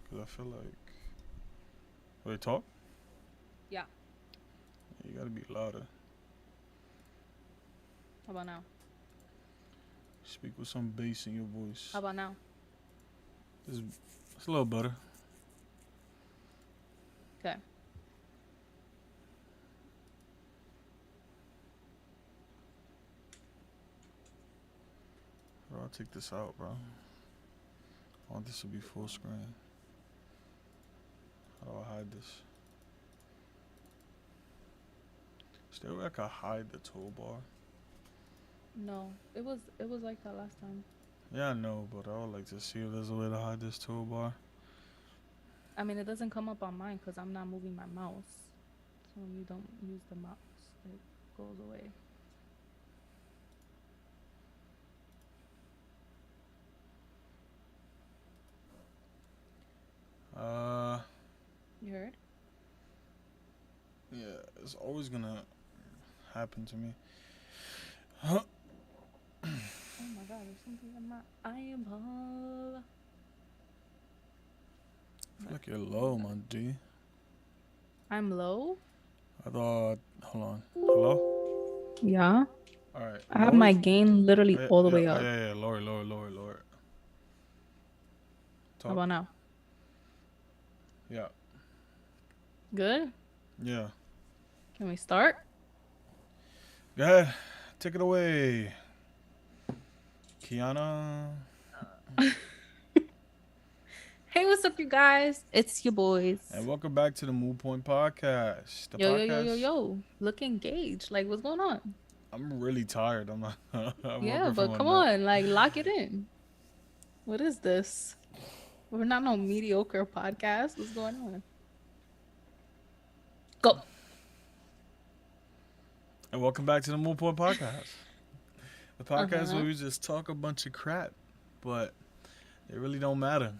Because I feel like... Will they talk? Yeah. You gotta be louder. How about now? Speak with some bass in your voice. How about now? It's a little better. Okay. Bro, I'll take this out, bro. I want this to be full screen. How do I hide this? Is there a way I can hide the toolbar? No, it was like that last time. Yeah, I know, but I would like to see if there's a way to hide this toolbar. I mean, it doesn't come up on mine because I'm not moving my mouse. So when you don't use the mouse, it goes away. Uh, You heard? yeah, it's always gonna happen to me. Oh my god, there's something in my eyeball. I feel like you're low, my G. I'm low? I thought. Hold on. Hello? Yeah. Alright, I have lower. my gain literally Yeah, all the yeah, way oh, up. yeah, yeah. Lower, lower, lower, lower. How Talk. about now? Yeah. Good? Yeah. Can we start? Go ahead. Take it away. Kiana. Hey, what's up, you guys? It's your boys. And welcome back to the Mood Point Podcast. The Yo, yo, yo, yo, podcast. yo. Look engaged. Like, what's going on? I'm really tired. I'm not. I'm Yeah, working but from a come nap. on. Like, lock it in. What is this? We're not no mediocre podcast. What's going on? Go. And welcome back to the Mood Point Podcast. The podcast where Uh-huh. we just talk a bunch of crap, but it really don't matter.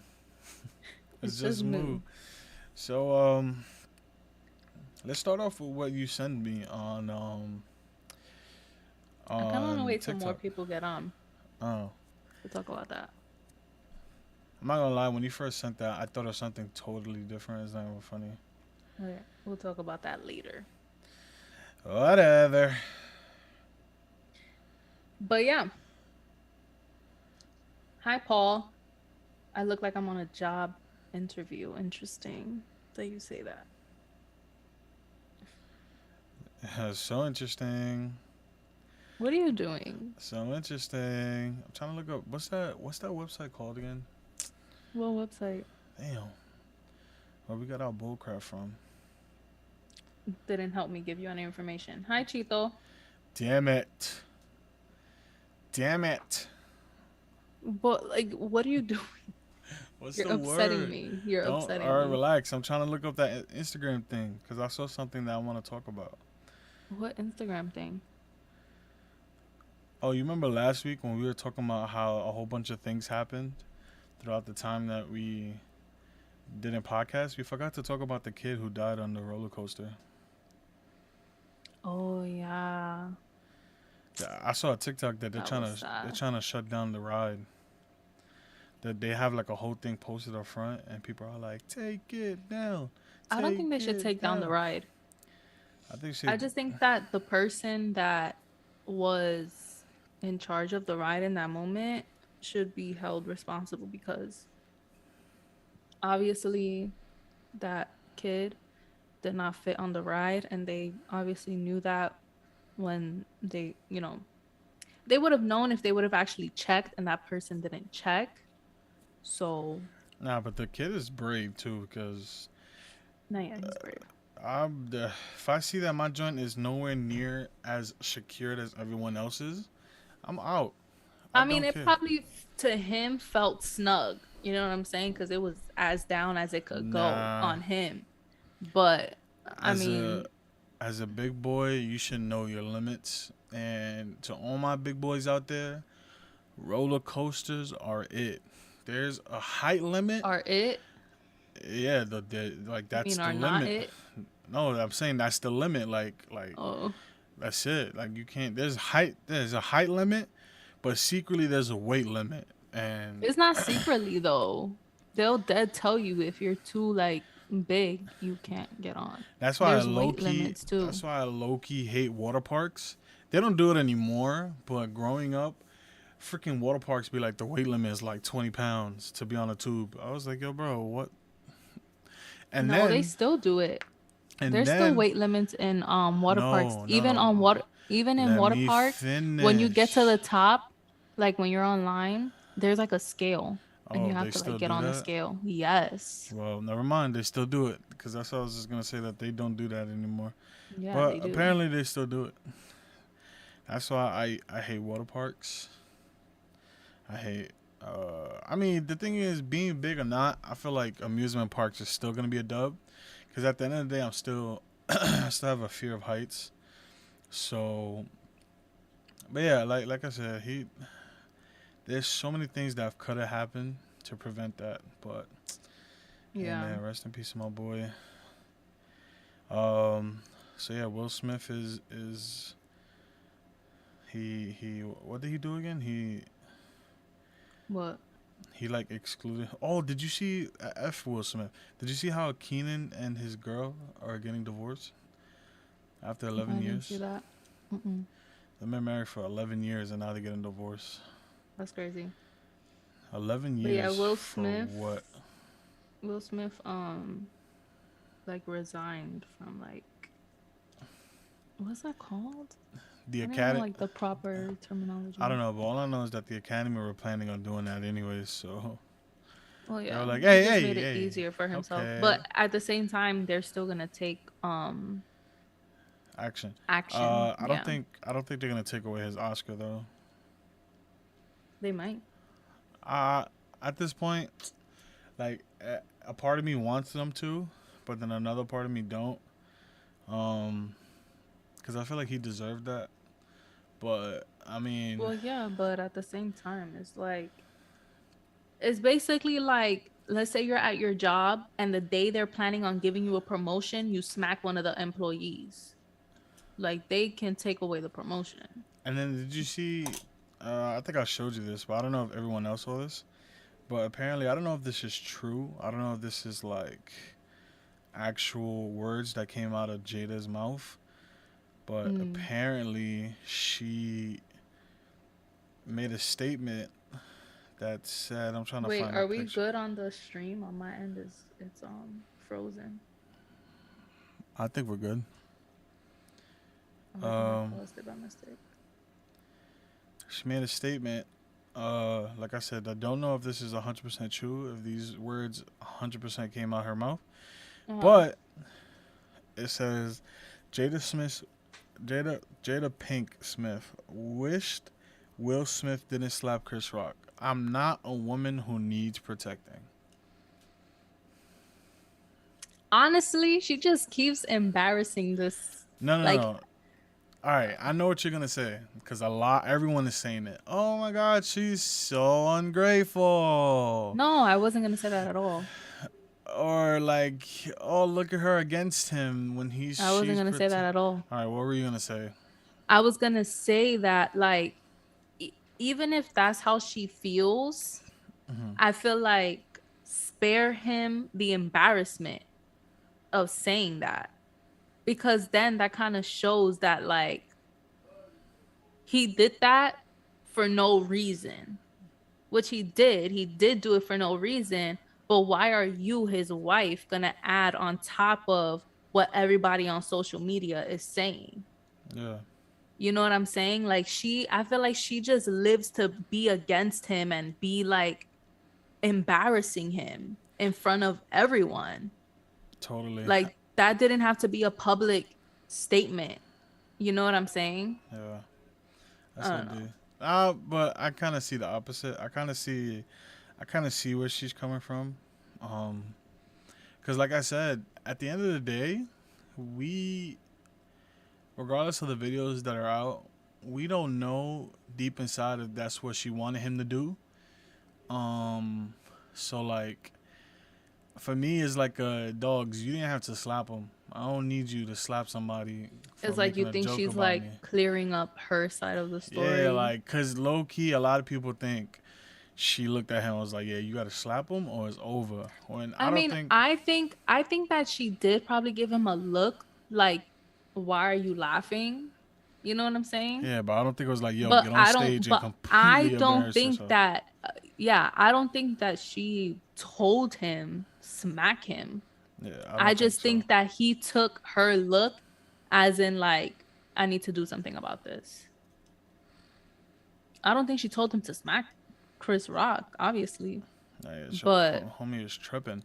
It's It's just just mood. mood. So let's start off with what you sent me I kind of want to on wait till more TikTok. people get on Oh, to talk about that. I'm not gonna lie. When you first sent that, I thought of something totally different. It's not even funny. Okay. We'll talk about that later. Whatever. But yeah. Hi, Paul. I look like I'm on a job interview. Interesting that you say that. So interesting. What are you doing? So interesting. I'm trying to look up what's that website called again? What website? Damn. Where we got our bullcrap from? Didn't help me give you any information. Hi, Chito. Damn it. Damn it. But like, what are you doing? What's You're the upsetting word? me. You're Don't. upsetting Alright, me. relax. I'm trying to look up that Instagram thing because I saw something that I want to talk about. What Instagram thing? Oh, you remember last week when we were talking about how a whole bunch of things happened throughout the time that we didn't podcast? We forgot to talk about the kid who died on the roller coaster. Oh yeah, Yeah, I saw a TikTok that that was they're sad. trying to shut down the ride. That they have like a whole thing posted up front, and people are like, "Take it down, I don't take think they should it take down the down." ride. I think she. I just think that the person that was in charge of the ride in that moment should be held responsible because obviously that kid did not fit on the ride and they obviously knew that when they would have known if they would have actually checked and that person didn't check. So, Nah, but the kid is brave too, because no, yeah, he's brave. if I see that my joint is nowhere near as secured as everyone else's, I'm out. I I mean, don't it care. probably to him felt snug. You know what I'm saying? Because it was as down as it could go Nah, on him. But I as a mean, as a big boy, you should know your limits. And to all my big boys out there, roller coasters are it. There's a height limit. are it? Yeah, the like You that's mean the are not limit. it? No, I'm saying that's the limit. Like Oh, that's it. Like you can't. There's a height limit, but secretly there's a weight limit. And it's not secretly though. They'll dead tell you if you're too like big, you can't get on. That's why I There's low weight key. limits too. That's why I low key hate water parks. They don't do it anymore, but growing up, freaking water parks be like the weight limit is like 20 pounds to be on a tube. I was like, yo, bro, what? And No, they then, still do it. and There's still then, weight limits in water parks. no, no, Even no. on water even in Let water me parks, when you get to finish. the top, like when you're online, there's like a scale and you Oh, have they to like still get do on the that? scale. Yes. Well, never mind. They still do it because that's what I was just gonna say that they don't do that anymore. Yeah, But they do. apparently they still do it. That's why I hate water parks. I hate. I mean, the thing is, being big or not, I feel like amusement parks are still gonna be a dub. Because at the end of the day, I'm still, I still have a fear of heights. So, but yeah, like I said, there's so many things that could have happened to prevent that. But hey, Yeah. man, rest in peace, my boy. Um, so yeah, Will Smith is he what did he do again? What? He like excluded. Oh, did you see F Will Smith? Did you see how Keenan and his girl are getting divorced after I 11 didn't see years? that. Mm-mm. They've been married for 11 years and now they're getting divorced. That's crazy. 11 But yeah, years for what? Will Smith like resigned from like what's that called? The I don't know Academy. like the proper I terminology. don't know, but all I know is that the Academy were planning on doing that anyways. So Well, they were yeah, like, he hey, just hey, made it hey, easier for himself. okay, But at the same time, they're still gonna take action. action. I don't Yeah, think they're gonna take away his Oscar though. they might. Uh, at this point, like a part of me wants them to, but then another part of me don't. Um, because I feel like he deserved that. But I mean, Well, yeah, but at the same time, it's like it's basically like let's say you're at your job and the day they're planning on giving you a promotion, you smack one of the employees. Like they can take away the promotion. and then did you see? I think I showed you this, but I don't know if everyone else saw this. But apparently, I don't know if this is true. I don't know if this is like actual words that came out of Jada's mouth. But Mm. apparently, she made a statement that said, "I'm trying to Wait, find the are we picture." good on the stream? On my end is it's frozen. I think we're good. Oh, I think I Um, paused it by mistake. she made a statement. Like I said, I don't know if this is 100% true, if these words 100% came out her mouth, Uh-huh. but it says Jada Smith, Jada Pink Smith wished Will Smith didn't slap Chris Rock. I'm not a woman who needs protecting. Honestly, she just keeps embarrassing this. No, no, Like, no. All right, I know what you're gonna say because everyone is saying it. Oh my God, she's so ungrateful. no, I wasn't gonna say that at all. Or like, oh, look at her against him when I wasn't she's gonna say that protect. at all. All right, what were you gonna say? I was gonna say that, like, even if that's how she feels, Hmm. I feel like spare him the embarrassment of saying that because then that kind of shows that, like, he did that for no reason, which he did. He did do it for no reason. But why are you, his wife, gonna add on top of what everybody on social media is saying? Yeah, You know what I'm saying? Like I feel like she just lives to be against him and be like embarrassing him in front of everyone. totally. Like that didn't have to be a public statement. You know what I'm saying? Yeah, that's I don't know. OD. But I kind of see the opposite. I kind of see where she's coming from. Um, cause like I said, at the end of the day, we, regardless of the videos that are out, we don't know deep inside if that's what she wanted him to do. Um, so like for me, it's like dogs. You didn't have to slap them. I don't need you to slap somebody for It's like you making a think joke she's about me. like clearing up her side of the Yeah, story. like cause low key, a lot of people think she looked at him and was like, "Yeah, you got to slap him or it's over." When I I don't mean, think, I think that she did probably give him a look like, why are you laughing? You know what I'm saying? yeah, but I don't think it was like, "Yo, But get on I don't stage and but I completely don't embarrass think yourself." that yeah, I don't think that she told him smack him. Yeah, I I don't think just so. think that he took her look as in like, I need to do something about this. I don't think she told him to smack Chris Rock, obviously. Yeah, so But homie is tripping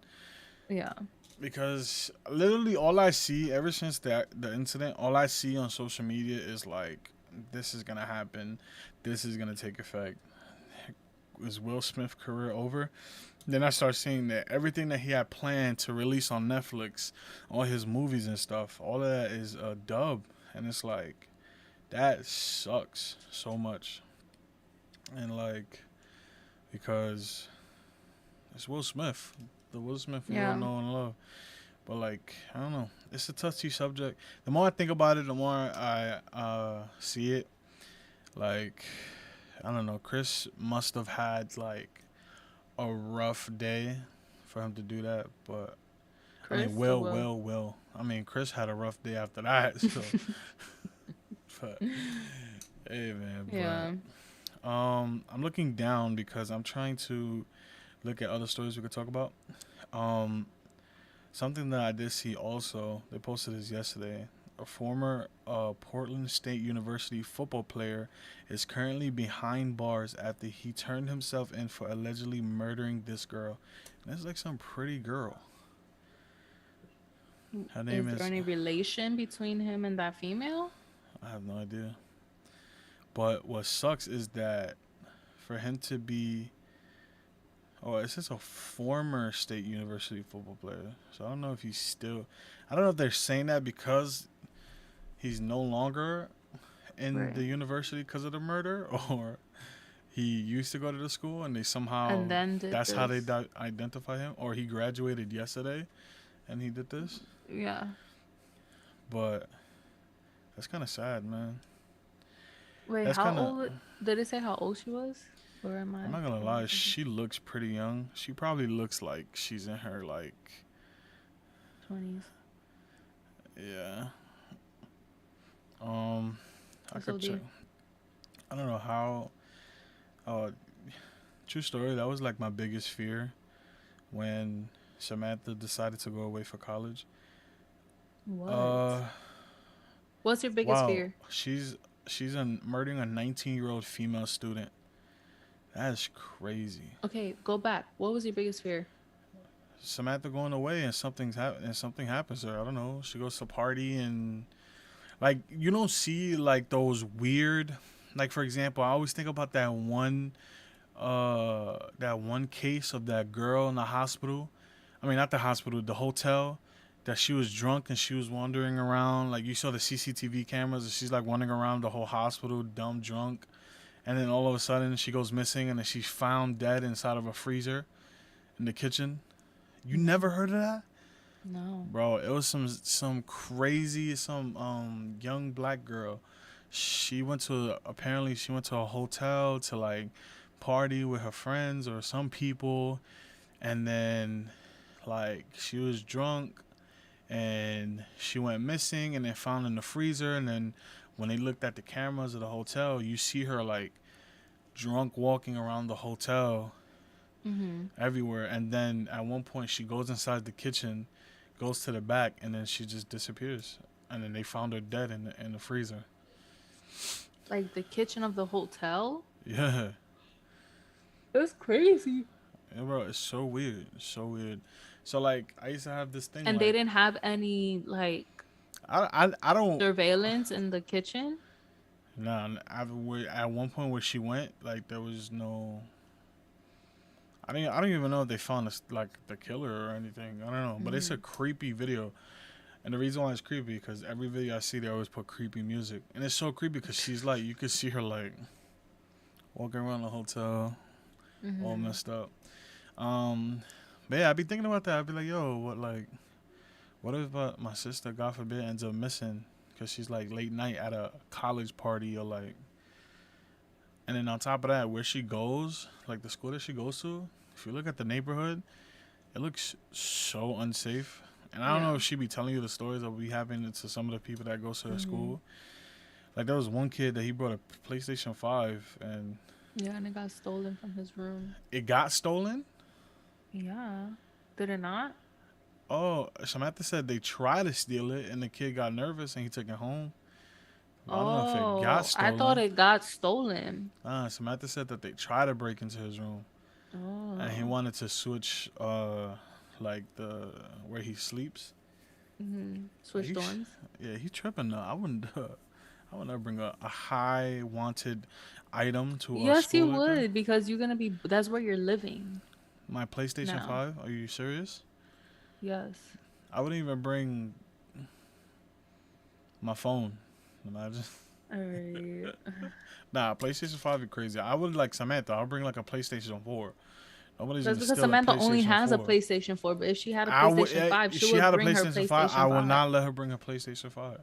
yeah, because literally all I see ever since that the incident, all I see on social media is like, this is gonna happen, this is gonna take effect. Is Will Smith career over? Then I start seeing that everything that he had planned to release on Netflix, all his movies and stuff, all of that is a dub, and it's like that sucks so much, and like because it's Will Smith, the Will Smith we all yeah, know and love. But like I don't know, it's a touchy subject. The more I think about it, the more I see it. Like I don't know, Chris must have had like a rough day for him to do that. But I mean, Chris or Will. Will. I mean, Chris had a rough day after that. So, but hey, man. Yeah, But I'm looking down because I'm trying to look at other stories we could talk about. Um, Something that I did see also, they posted this yesterday. A former Portland State University football player is currently behind bars after he turned himself in for allegedly murdering this girl. And that's like some pretty girl. Her name is there is, any relation between him and that female? I have no idea. But what sucks is that for him to be, oh, it's just a former State University football player. So I don't know if he's still, I don't know if they're saying that because he's no longer in Right. the university because of the murder, or he used to go to the school and they And somehow then did that's how they this. identify him, or he graduated yesterday and he did this. Yeah. But that's kind of sad, man. Wait, That's how kind of. old did it say how old she was? Or am I'm I not gonna lie. overthinking? She looks pretty young. She probably looks like she's in her like, 20s. yeah. Um, I That's could check. OD. I don't know how. Uh, True story. That was like my biggest fear when Samantha decided to go away for college. What? Uh, What's your biggest wow. fear? She's murdering a 19-year-old female student. That's crazy. Okay, go back. What was your biggest fear? Samantha going away and something happens to her. I don't know. She goes to party and like you don't see like those weird, like for example, I always think about that one case of that girl in the hospital. I mean, not the hospital, the hotel, that she was drunk and she was wandering around. Like you saw the CCTV cameras, and she's like wandering around the whole hospital, dumb drunk. And then all of a sudden, she goes missing, and then she's found dead inside of a freezer in the kitchen. You never No. heard of that, No. bro? It was some crazy some young black girl. She went to a hotel to like party with her friends or some people, and then like she was drunk and she went missing and then found in the freezer, and then when they looked at the cameras of the hotel, you see her like drunk walking around the hotel Mhm. everywhere, and then at one point she goes inside the kitchen, goes to the back, and then she just disappears, and then they found her dead in the freezer. Like the kitchen of the hotel? Yeah. That's crazy. Yeah, bro, it's so weird. It's so weird. So like I used to have this thing And they like didn't have any like I don't. surveillance in the kitchen? Nah, at one point where she went, like there was no. I don't even know if they found this, like the killer or anything. I don't know, but it's a Mhm. creepy video, and the reason why it's creepy because every video I see they always put creepy music, and it's so creepy because she's like you could see her like walking around the hotel, all Mhm. messed up. Um, but yeah, I'd be thinking about that. I'd be like, yo, what if my sister, God forbid, ends up missing because she's like late night at a college party or like And then on top of that, where she goes, like the school that she goes to, if you look at the neighborhood, it looks so unsafe. And I don't know Yeah. if she be telling you the stories that be happening to some of the people that goes to her Mm-hmm. school. Like there was one kid that he brought a PlayStation 5 and Yeah, and it got stolen from his room. it got stolen. Yeah. Did it not? Oh, Samantha said they tried to steal it and the kid got nervous and he took it home. But I don't know if it got Oh, I thought stolen. it got stolen. Samantha said that they tried to break into his room and he Oh. wanted to switch like the where he sleeps. Mm-hmm. Yeah, Switch dorms. yeah, he tripping though. I would never bring a high wanted item to a Yes, you school like that. would because you're gonna be. That's where you're living My PlayStation now. 5? Are you serious? Yes. I wouldn't even bring my phone. Imagine. Alright. Nah, PlayStation 5 is crazy. I would like Samantha. I'll bring like a PlayStation 4. Nobody's That's gonna because steal a Samantha only PlayStation has a 4. PlayStation 4. But if she had a I would. PlayStation 5, she She would had a bring her PlayStation 5. I PlayStation will 5. not let her bring a PlayStation 5.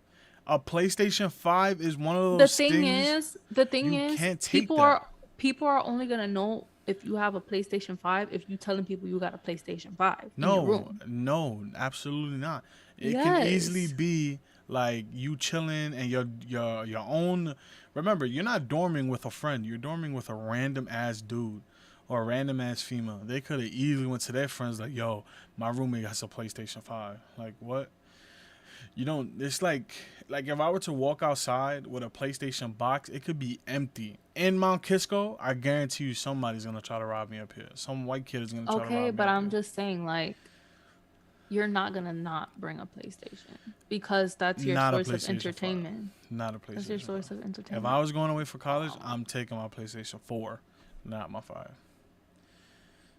A PlayStation 5 is one of The those thing things is, the thing you is, can't take people that. are people are only gonna know if you have a PlayStation 5 if you telling people you got a PlayStation 5 in your No, room. no, absolutely not. It can easily Yes. be like you chilling and your own. Remember, you're not dorming with a friend. You're dorming with a random ass dude or a random ass female. They could have easily went to their friends like, "Yo, my roommate has a PlayStation 5." Like what? You don't. It's like if I were to walk outside with a PlayStation box, it could be empty. In Mount Kisco, I guarantee you somebody's gonna try to rob me up here. Some white kid is gonna try to Okay, rob me but up I'm here. just saying, like, you're not gonna not bring a PlayStation because that's your Not a source of PlayStation 5. entertainment. Not a That's your PlayStation 5. source of If entertainment. I was going away for college, Oh, I'm taking my PlayStation 4, not my 5.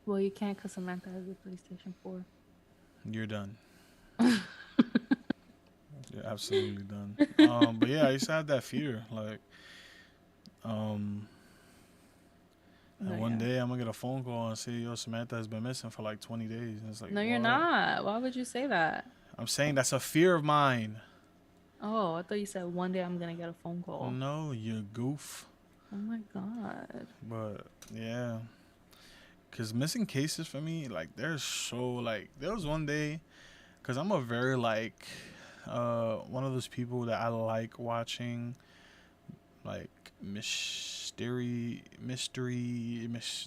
well, you can't because Samantha has a PlayStation 4. You're done. You're absolutely done. But yeah, I used to have that fear. Like, um, No, and one yeah. day I'm gonna get a phone call and say, "Yo, Samantha has been missing for like 20 days." And it's like, No, you're what? not. Why would you say that? I'm saying that's a fear of mine. Oh, I thought you said one day I'm gonna get a phone call. No, you goof. Oh my god. But yeah, cause missing cases for me, like, they're so like. There was one day, cause I'm a very like one of those people that I like watching like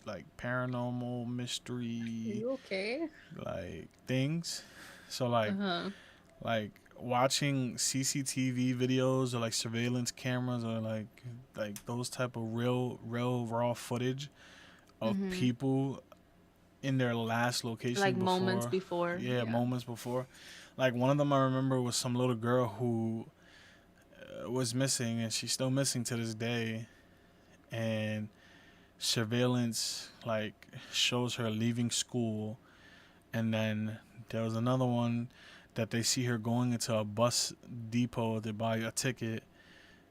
like paranormal Are mystery you okay? like things. So Uh-huh. like watching CCTV videos or like surveillance cameras or like those type of real raw footage of Mm-hmm. people in their last location Like moments before, before. yeah, Yeah. moments before. Like one of them I remember was some little girl who was missing and she's still missing to this day, and surveillance like shows her leaving school, and then there was another one that they see her going into a bus depot to buy a ticket.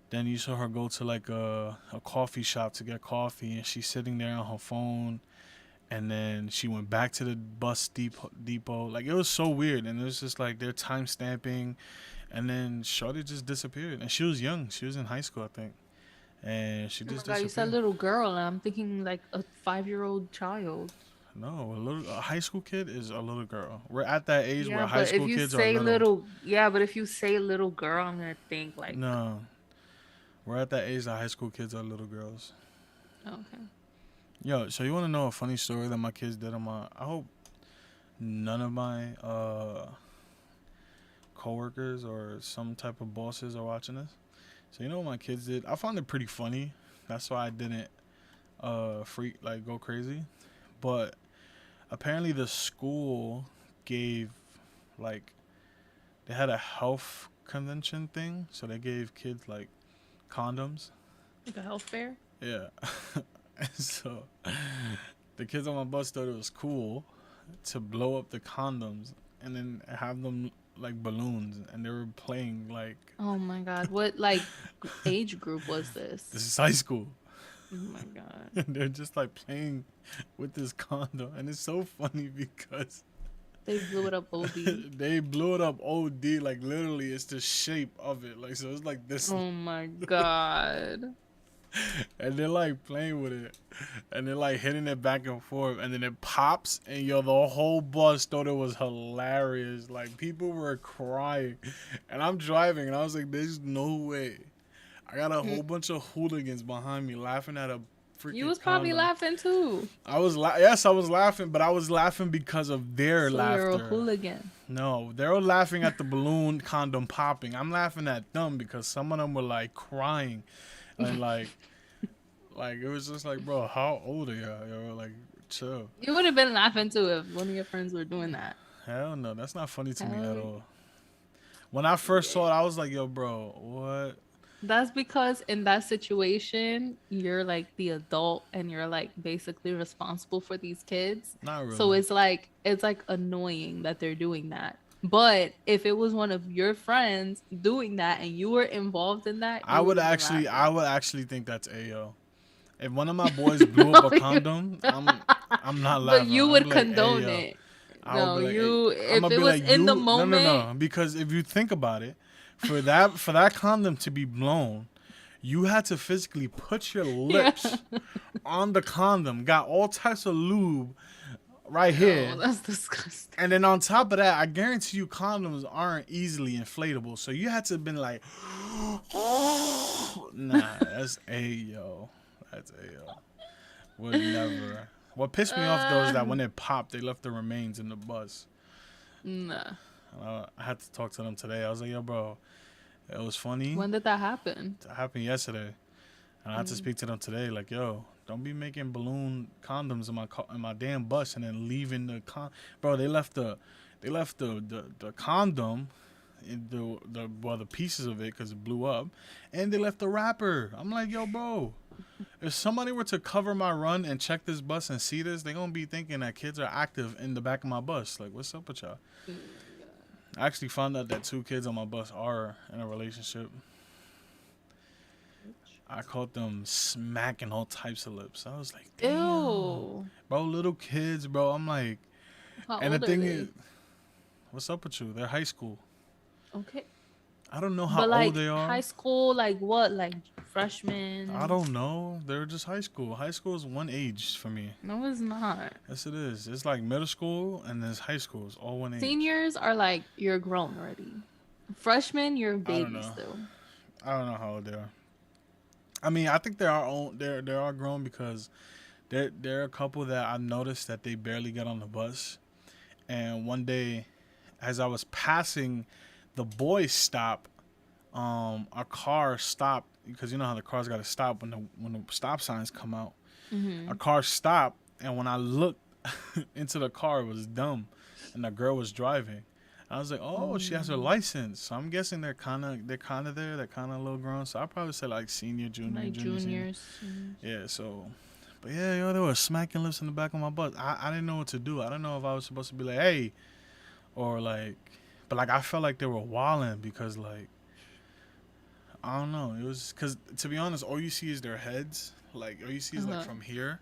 Then you saw her go to like a coffee shop to get coffee and she's sitting there on her phone, and then she went back to the bus depot. Like it was so weird, and it was just like they're time stamping, and then Shorty just disappeared, and she was young. She was in high school, I think, and she Oh my just god, you said disappeared. little girl, and I'm thinking like a 5-year-old child. No, a high school kid is a little girl. We're at that age where Yeah, high but if school you kids are say little. little, yeah, but if you say little girl, I'm gonna think like, No, we're at that age that high school kids are little girls. okay. Yo, so you want to know a funny story that my kids did on my? I hope none of my coworkers or some type of bosses are watching this. So you know what my kids did? I found it pretty funny. That's why I didn't freak like go crazy. But apparently the school gave like they had a health convention thing, so they gave kids like condoms. Like a health fair. Yeah. So the kids on my bus thought it was cool to blow up the condoms and then have them like balloons, and they were playing like Oh my god, what like age group was this this? is high school. Oh my god. And they're just like playing with this condom, and it's so funny because They blew it up OD. they blew it up OD, like literally it's the shape of it, like so it's like this. Oh my god. and they're like playing with it, and they're like hitting it back and forth, and then it pops, and yo, the whole bus thought it was hilarious. Like people were crying, and I'm driving, and I was like, "There's no way." I got a whole bunch of hooligans behind me laughing at a You freaking was probably condom. laughing too. Yes, I was laughing, but I was laughing because of their So you're a laughter. hooligan. No, they were laughing at the balloon condom popping. I'm laughing at them because some of them were like crying, and like it was just like, bro, how old are y'all? Yo, like, chill. You would have been laughing too if one of your friends were doing that. Hell no, that's not funny to me at Hell all. When I first yeah. saw it, I was like, yo, bro, what? That's because in that situation, you're like the adult and you're like basically responsible for these kids. Not So really. it's like annoying that they're doing that. But if it was one of your friends doing that and you were involved in that, you would have been I laughing. would actually think that's Ayo. If one of my boys blew up a condom, I'm not But laughing. you I'm would like, hey condone yo. it. I would No, be like, hey. you I'm if gonna it be was like, in the you. No, no, moment, no. Because if you think about it, for that condom to be blown, you had to physically put your yeah. lips on the condom, got all types of lube right No, here. that's disgusting. And then on top of that, I guarantee you condoms aren't easily inflatable. So you had to have been like, nah, that's a yo. That's a yo. Would never. What pissed me off though is that Uh, when it popped, they left the remains in the bus. nah. I had to talk to them today. I was like, yo, bro, it was funny. When did that happen? It happened yesterday. And I had to Mm. speak to them today. Like, yo, don't be making balloon condoms in my damn bus and then leaving the Bro, they left the condom, in the pieces of it because it blew up, and they left the wrapper. I'm like, yo, bro. If somebody were to cover my run and check this bus and see this, they gonna be thinking that kids are active in the back of my bus. Like, what's up with y'all? Oh my God. I actually found out that two kids on my bus are in a relationship. I caught them smacking all types of lips. I was like, damn, Ew. bro, little kids, bro. I'm like, How and the old are thing is, they? what's up with you? They're high school. Okay. I don't know how But old like they high are. school, like what? Like I freshmen? don't know. They're just high school. High school is one age for me. No, it's not. Yes, it is. It's like middle school and there's high school. It's all one age. Seniors are like you're grown already. Freshmen, you're a I don't baby know. still. I don't know how old they are. I mean, I think they are own. They are grown because there are a couple that I've noticed that they barely get on the bus. And one day, as I was passing the boys' stop, a car stopped because you know how the cars got to stop when the stop signs come out. A Mm-hmm. car stopped, and when I looked into the car, it was dumb, and the girl was driving. I was like, oh, she has her Mm. license. So I'm guessing they're kind of there. They're kind of a little grown. So I probably say like senior, junior, Like junior, senior. juniors. Seniors. Yeah. So, but yeah, yo, they were smacking lips in the back of my butt. I didn't know what to do. I don't know if I was supposed to be like, hey, or like, but like I felt like they were wilding because like I don't know. It was because to be honest, all you see is their heads. Like all you see is like Uh-huh. from here,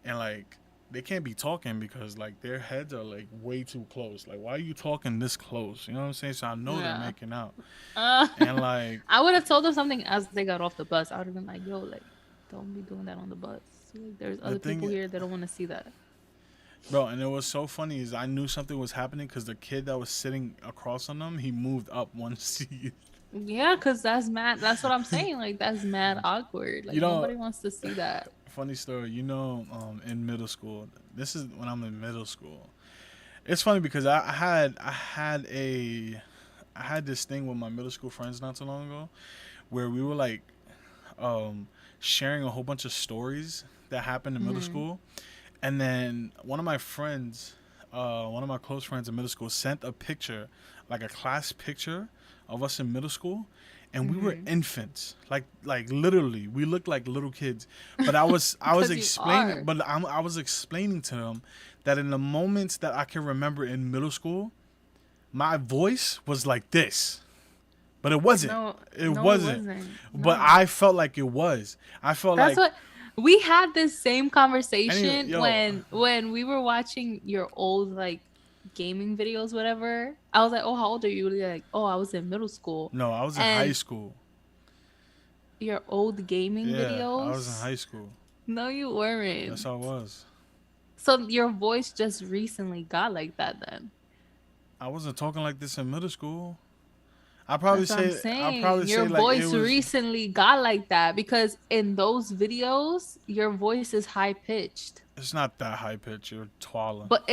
and like they can't be talking because like their heads are like way too close. Like why are you talking this close? You know what I'm saying? So I know they're Yeah. making out, Uh, and like I would have told them something as they got off the bus. I would have been like, "Yo, like, don't be doing that on the bus. Like, there's the other people thing, here that don't want to see that." bro, and it was so funny is I knew something was happening because the kid that was sitting across on them, he moved up one seat. Yeah, cause that's mad. That's what I'm saying. Like, that's mad awkward. You Like, know, nobody wants to see that. funny story. You know, in middle school, this is when I'm in middle school. It's funny because I had this thing with my middle school friends not too long ago where we were like um, sharing a whole bunch of stories that happened in middle Mm-hmm. school, and then one of my close friends in middle school sent a picture, like a class picture of us in middle school, and we were Mm-hmm. infants, like literally, we looked like little kids. But I was Cause you explaining, are. but I was explaining to them that in the moments that I can remember in middle school, my voice was like this, but it wasn't. No, It no, it wasn't. wasn't. But No. I felt like it was. I felt That's like what we had this same anyway, conversation yo, when we were watching your old like gaming videos, whatever. I was like, "Oh, how old are you?" You're like, "Oh, I was in middle school," no, I was in high and school. your old gaming Yeah, I was in videos? high school. No, you That's weren't. how it was. So your voice just recently got like that then. I wasn't talking like this in middle school. I That's probably what I'm say I probably saying. Your say like it voice was. recently got like that because in those videos, your voice is high pitched. It's not that high pitch. You're twirling. But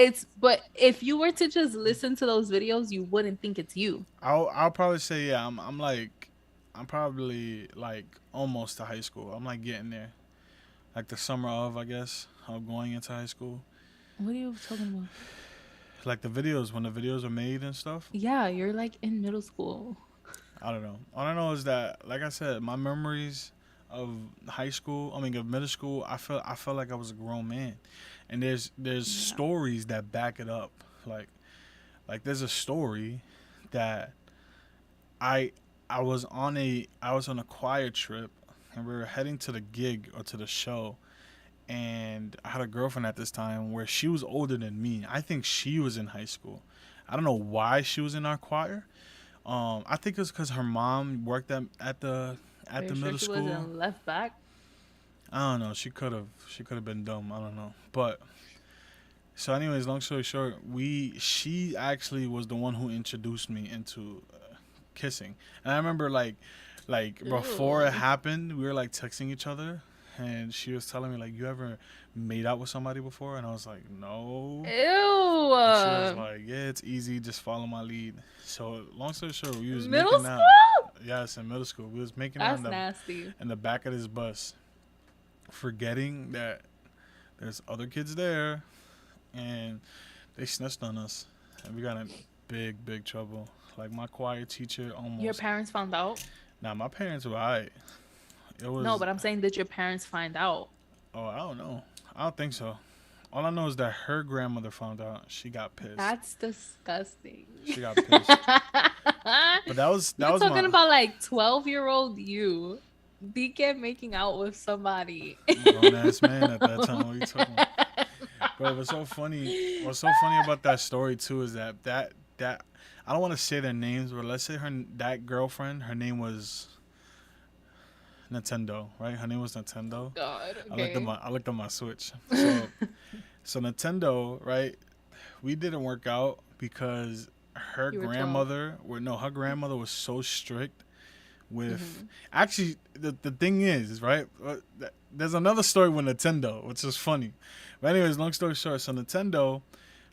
if you were to just listen to those videos, you wouldn't think it's you. I'll probably say yeah. I'm like I'm probably like almost to high school. I'm like getting there. Like the summer of, I guess. I'm going into high school. What are you talking about? Like the videos when the videos are made and stuff. Yeah, you're like in middle school. I don't know. All I know is that, like I said, my memories of high school, I mean of middle school, I felt like I was a grown man, and there's Yeah. stories that back it up. Like like there's a story that I I was on a choir trip, and we were heading to the gig or to the show, and I had a girlfriend at this time where she was older than me. I think she was in high school. I don't know why she was in our choir. I think it's because her mom worked Are at you the sure middle she school. wasn't left back? I don't know. She could have been dumb. I don't know. But so, anyways, long story short, we she actually was the one who introduced me into kissing, and I remember like before it Ew. happened, we were like texting each other, and she was telling me like, "You ever made out with somebody before?" And I was like, "No." And she was Ew. like, "Yeah, it's easy. Just follow my lead." So long story short, we was Middle making out. school? Yes, in middle school, we was making out That's nasty. in the back of this bus, forgetting that there's other kids there, and they snitched on us, and we got in big trouble. Like my choir teacher Your almost. parents found out? Now my parents were alright. It No, was. but I'm saying, did your parents find out? Oh, I don't know. I don't think so. All I know is that her grandmother found out. She got pissed. That's disgusting. She got pissed. But that You're was talking my about like 12-year-old you. DK making out with somebody. grown ass man at that time. What are you talking about? But what's so funny? What's so funny about that story too is that I don't want to say their names, but let's say that girlfriend, her name was Nintendo, right? Her name was Nintendo. God, okay. I looked at my Switch. So Nintendo, right? We didn't work out because You were 12. her grandmother was so strict with Mm-hmm. actually the thing is right there's another story with Nintendo which is funny, but anyways, long story short, so Nintendo,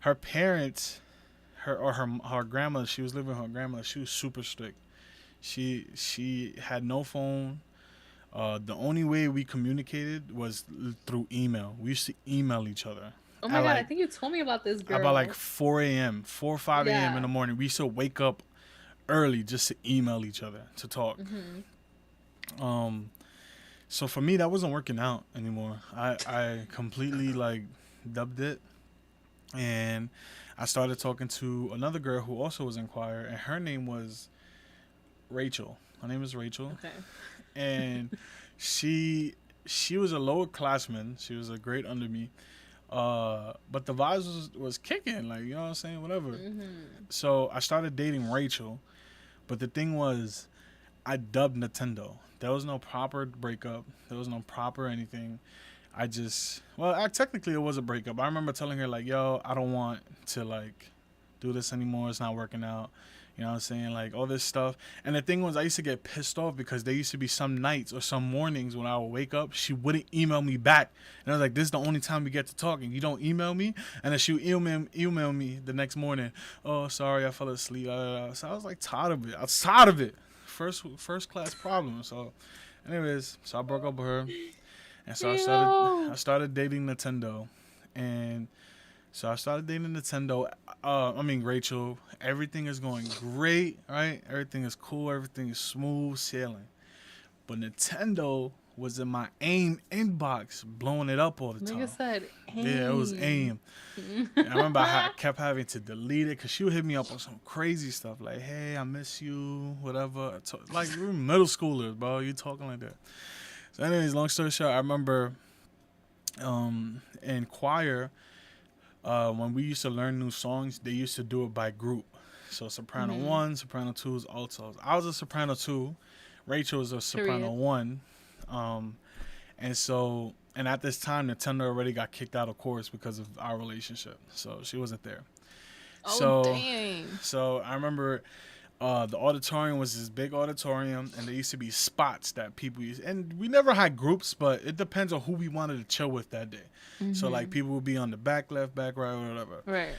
her parents, her grandmother, she was living with her grandmother, she was super strict. She had no phone. The only way we communicated was through email. We used to email each other Oh at my God, I like think you told me about this about like girl. 4 a.m., 4 or 5 a.m. in Yeah. the morning. We used to wake up early just to email each other to talk. Mm-hmm. Um, so for me, that wasn't working out anymore. I completely like dubbed it, and I started talking to another girl who also was in choir, and her name was Rachel. Her name is Rachel, Okay. and she she was a lower classman. She was a grade under me. But the vibes was kicking, like, you know what I'm saying, whatever. Mm-hmm. So I started dating Rachel, but the thing was, I dubbed Nintendo. There was no proper breakup. There was no proper anything. Technically it was a breakup. I remember telling her like, "Yo, I don't want to like do this anymore. It's not working out." You know what I'm saying? Like all this stuff. And the thing was, I used to get pissed off because there used to be some nights or some mornings when I would wake up, she wouldn't email me back. And I was like, "This is the only time we get to talk, and you don't email me." And then she would email me the next morning. "Oh, sorry, I fell asleep." So I was like tired of it. I was tired of it. First class problem. So, anyways, so I broke up with her, and so I Yo. started dating Nintendo, and so I started dating Nintendo. I mean Rachel. Everything is going great, right? Everything is cool. Everything is smooth sailing. But Nintendo was in my AIM inbox, blowing it up all the Nigga time. said Yeah, it was aim. AIM. And I remember I kept having to delete it because she would hit me up on some crazy stuff like, "Hey, I miss you," whatever. Like we're middle schoolers, bro. You talking like that. So, anyways, long story short, I remember in choir, when we used to learn new songs, they used to do it by group. So soprano Mm-hmm. one, soprano twos, altos. I was a soprano two. Rachel was a soprano Period. one, um, and at this time, Nintendo already got kicked out of chorus because of our relationship, so she wasn't there. Oh So, dang. so I remember the auditorium was this big auditorium, and there used to be spots that people used. And we never had groups, but it depends on who we wanted to chill with that day. So like Mm-hmm. people would be on the back left, back right, whatever. Right.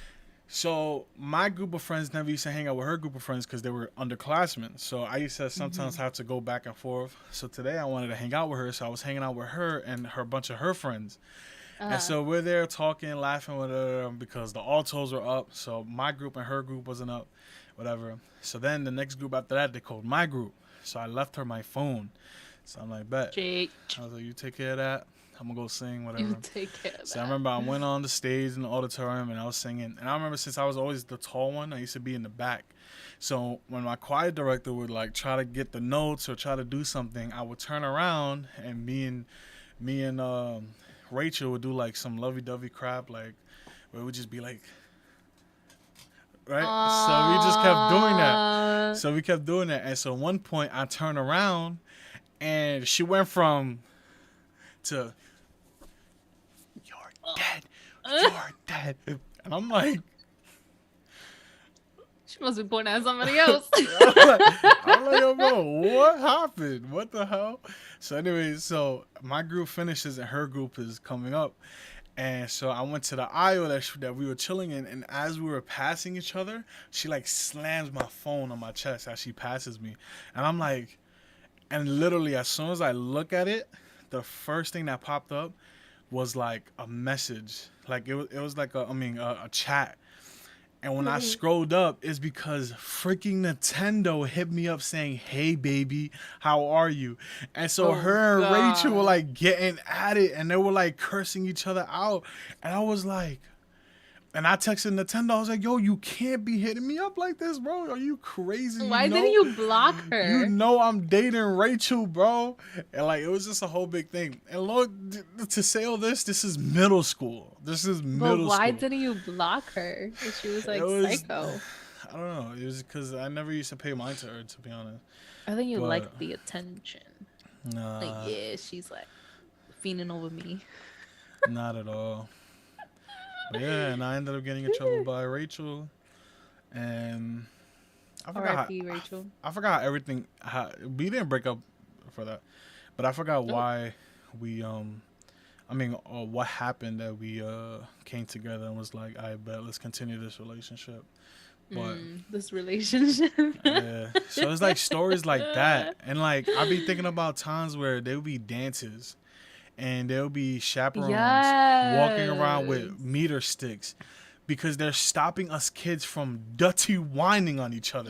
So my group of friends never used to hang out with her group of friends because they were underclassmen. So I used to sometimes Mm-hmm. have to go back and forth. So today I wanted to hang out with her, so I was hanging out with her and her bunch of her friends. And Uh. so we're there talking, laughing with her because the altos were up. So my group and her group wasn't up, whatever. So then the next group after that, they called my group. So I left her my phone. So I'm like, bet. Jake, I was like, you take care of that. I'm gonna go sing, you whatever. take care of So I that. remember I went on the stage in the auditorium and I was singing. And I remember since I was always the tall one, I used to be in the back. So when my choir director would like try to get the notes or try to do something, I would turn around and me and Rachel would do like some lovey-dovey crap, like where it would just be like, right. So we just kept doing that. Uh, So we kept doing that, and so one point I turned around and she went from to you're dead, you're dead, and I'm like, she must be pointing at somebody else. I'm like, yo, bro, what happened? What the hell? So, anyways, so my group finishes and her group is coming up. And so I went to the aisle that we were chilling in. And as we were passing each other, she like slams my phone on my chest as she passes me. And I'm like, and literally, as soon as I look at it, the first thing that popped up was like a message. Like it was like a chat. And when I scrolled up, it's because freaking Nintendo hit me up saying, "Hey baby, how are you?" And so Oh her and Rachel were God. like getting at it, and they were like cursing each other out. And I was like, and I texted Nintendo. I was like, "Yo, you can't be hitting me up like this, bro. Are you crazy? Why didn't you block You her? know I'm dating Rachel, bro." And like it was just a whole big thing. And Lord, to say all this, this is middle school. This is But middle why school. didn't you block her? If she was It like was psycho. I don't know. It was because I never used to pay mind to her, to be honest. I think you But liked the attention. Like, nah, yeah, she's like fiending over me. not at all. But yeah, and I ended up getting in trouble by Rachel, and I forgot R.I.P. how Rachel. I forgot everything. We didn't break up for that, but I forgot Oh. why we what happened that we came together and was like, I bet let's continue this relationship. But This relationship. yeah, so it's like stories like that, and like I be thinking about times where there would be dances and there'll be chaperones walking around Yes. with meter sticks because they're stopping us kids from dirty whining on each other.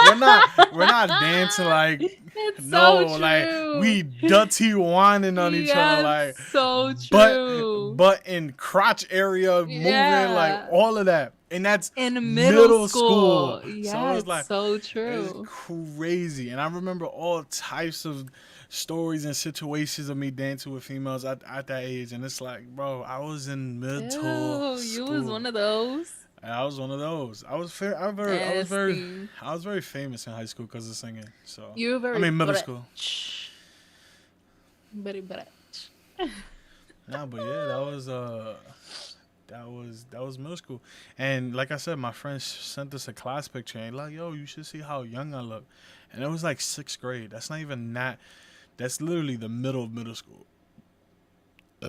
We're not dancing like It's so no, like true. we dirty whining on each other Yes, like so but true. but in crotch area moving like Yeah. all of that. And that's In middle middle school. school. So Yeah, it's it's like so it's true. crazy. And I remember all types of stories and situations of me dancing with females at that age. And it's like, bro, I was in middle Ew, you was school. one of those. And I was one of those. I was fair. Nasty. I was very famous in high school because of singing. So You're I very mean middle school. brunch. Very brunch. Nah, but yeah, that was middle school. And like I said, my friend sent us a class picture and like, yo, you should see how young I look. And it was like sixth grade. That's not even that. That's literally the middle of middle school.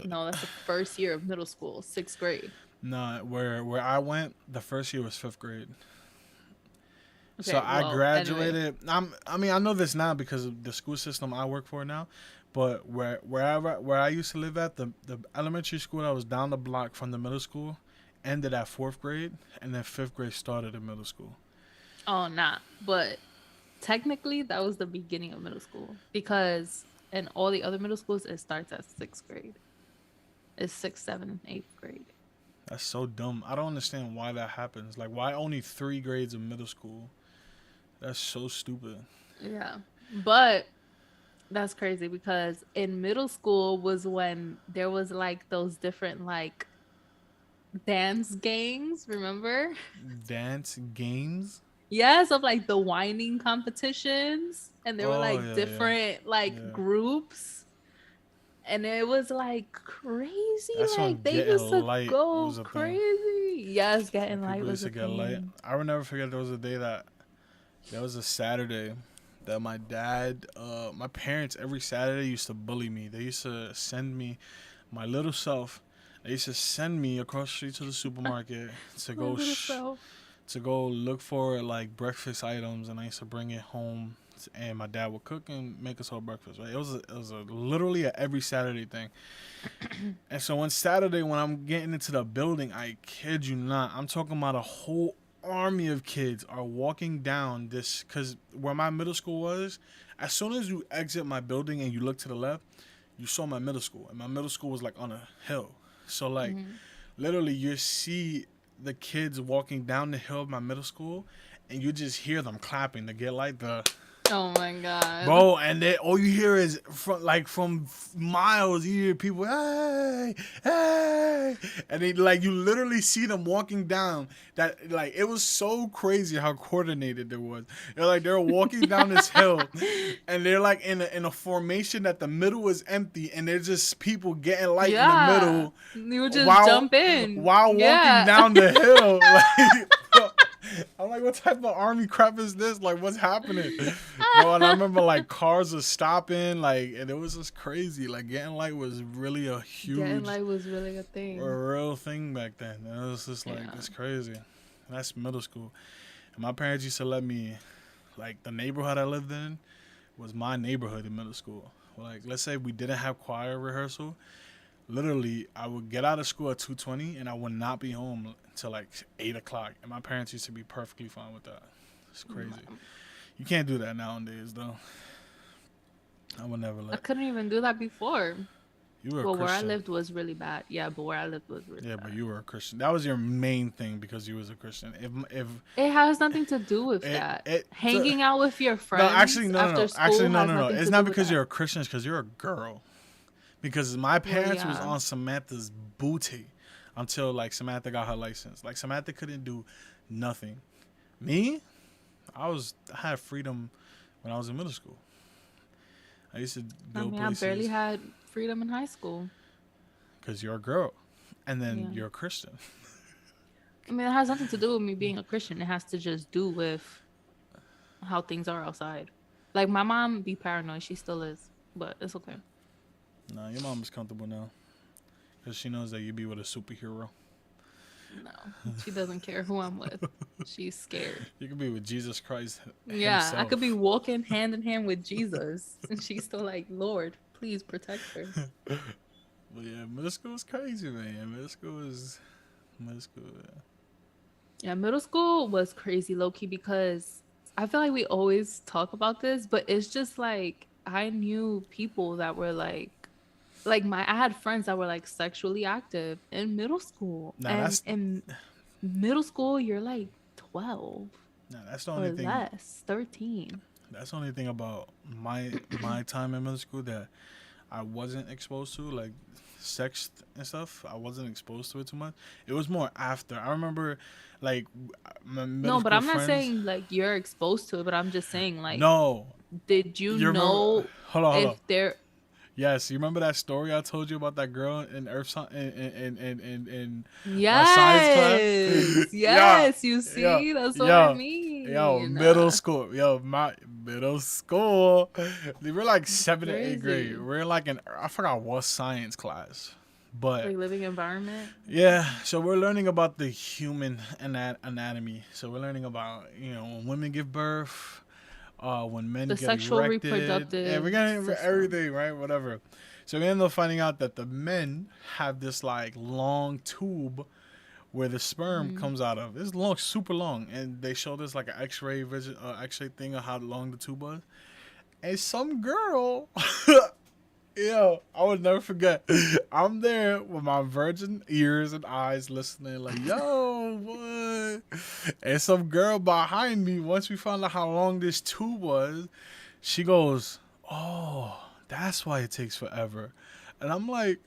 No, that's the first year of middle school, sixth grade. Nah, where I went, the first year was fifth grade. So Okay, I well, anyway. graduated. I know this now because of the school system I work for now. But where I used to live at, the elementary school that was down the block from the middle school ended at fourth grade, and then fifth grade started in middle school. Oh, nah. But technically, that was the beginning of middle school because in all the other middle schools, it starts at sixth grade. It's sixth, seventh, eighth grade. That's so dumb. I don't understand why that happens. Like, why only 3 grades of middle school? That's so stupid. Yeah. But that's crazy because in middle school was when there was like those different like dance gangs, remember? Dance games? Yes, of like the whining competitions. and there were Oh like yeah, yeah, different like yeah. groups, and it was like crazy. That's Like when they getting used to light go was a thing. crazy. Yes, When getting light people used was to a get light, thing. I will never forget. There was a day that there was a Saturday that my dad, my parents every Saturday used to bully me. They used to send me my little self. They used to send me across the street to the supermarket to My go little self. to go look for like breakfast items, and I used to bring it home. And my dad would cook and make us all breakfast. Right? It was literally a every Saturday thing. And so one Saturday when I'm getting into the building, I kid you not, I'm talking about a whole army of kids are walking down this, because where my middle school was, as soon as you exit my building and you look to the left, you saw my middle school, and my middle school was like on a hill. So like Mhm. literally you see the kids walking down the hill of my middle school, and you just hear them clapping to get like the Oh my god. bro, and then all you hear is from miles. You hear people, hey, hey, and they like you literally see them walking down. That like it was so crazy how coordinated it was. They're walking down this hill, and they're like in a formation that the middle is empty, and there's just people getting light in the Yeah. middle, You would just while jump in. while walking Yeah. down the hill. I'm like, what type of army crap is this? Like, what's happening, bro? And I remember like cars were stopping, like, and it was just crazy. Like, getting light was really a Getting huge, light was really a a thing. real thing back then. And it was just like, Yeah. it's crazy. That's middle school. And my parents used to let me, like, the neighborhood I lived in was my neighborhood in middle school. Like, let's say we didn't have choir rehearsal. Literally, I would get out of school at 2:20, and I would not be home until like 8 o'clock. And my parents used to be perfectly fine with that. It's crazy. You can't do that nowadays, though. I would never I let. couldn't even do that before. You were a Well, where I Christian. lived was really bad. Yeah, but where I lived was really Yeah, but bad. you were a Christian. That was your main thing because you was a Christian. If It has nothing to do with it that. it Hanging out with your no, actually friends no no after no actually school no has no no. nothing It's to not do with because that. you're a Christian. It's because you're a girl. Because my Well, parents was yeah. on Samantha's booty until like Samantha got her license. Like Samantha couldn't do nothing. Me, I had freedom when I was in middle school. I used to I go mean, I barely places had freedom in high school. because you're a girl, and then Yeah. you're a Christian. I mean, it has nothing to do with me being a Christian. It has to just do with how things are outside. Like my mom be paranoid. She still is, but it's okay. Nah, your mom is comfortable now because she knows that you be with a superhero. No, she doesn't care who I'm with. She's scared. You could be with Jesus Christ Yeah, I could be himself. walking hand in hand with Jesus, and she's still like, Lord, please protect her. But yeah, middle school is crazy, man. Middle school. Yeah. Yeah, middle school was crazy low key because I feel like we always talk about this, but it's just like I knew people that were like my I had friends that were like sexually active in middle school. Now And that's in middle school you're like 12 now that's the or only thing. less, 13. That's the only thing about my time in middle school that I wasn't exposed to, like sex and stuff. I wasn't exposed to it too much. It was more after. I remember, like my middle No, but school I'm not friends. saying like you're exposed to it, but I'm just saying like No, did you you remember? know Hold on. if there Yes, you remember that story I told you about that girl in earth in my science class? Yes. Yeah, Yes, you yeah, see? That's what I yeah, yo, mean. middle school, yo, my middle school. We're like It's 7th and 8th grade. crazy. We're like in I forgot what science class, but Like living environment. yeah. So we're learning about the human anatomy. So we're learning about when women give birth, when men The get sexual erected, and we're reproductive getting system. everything right, whatever. So we end up finding out that the men have this like long tube where the sperm Hmm. comes out of. It's long, super long, and they showed us like an X-ray vision, X-ray thing of how long the tube was. And some girl, yo, I would never forget. I'm there with my virgin ears and eyes, listening like, yo, what? And some girl behind me, once we found out how long this tube was, she goes, "Oh, that's why it takes forever." And I'm like,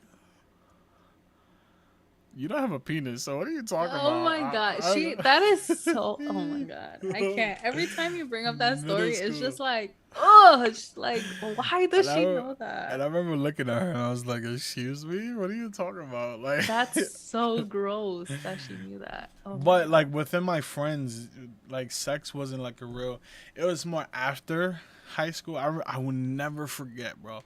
You don't have a penis, so what are you talking Oh about? my god, that is so. Oh my god, I Bro, can't. Every time you bring up that middle story, it's school. just like, oh, it's like, why does And she I, know and that? I remember looking at her and I was like, "Excuse me, what are you talking about?" Like, That's so gross that she knew that. Oh my but god. like within my friends, like sex wasn't like a real. It was more after high school. I will never forget, bro.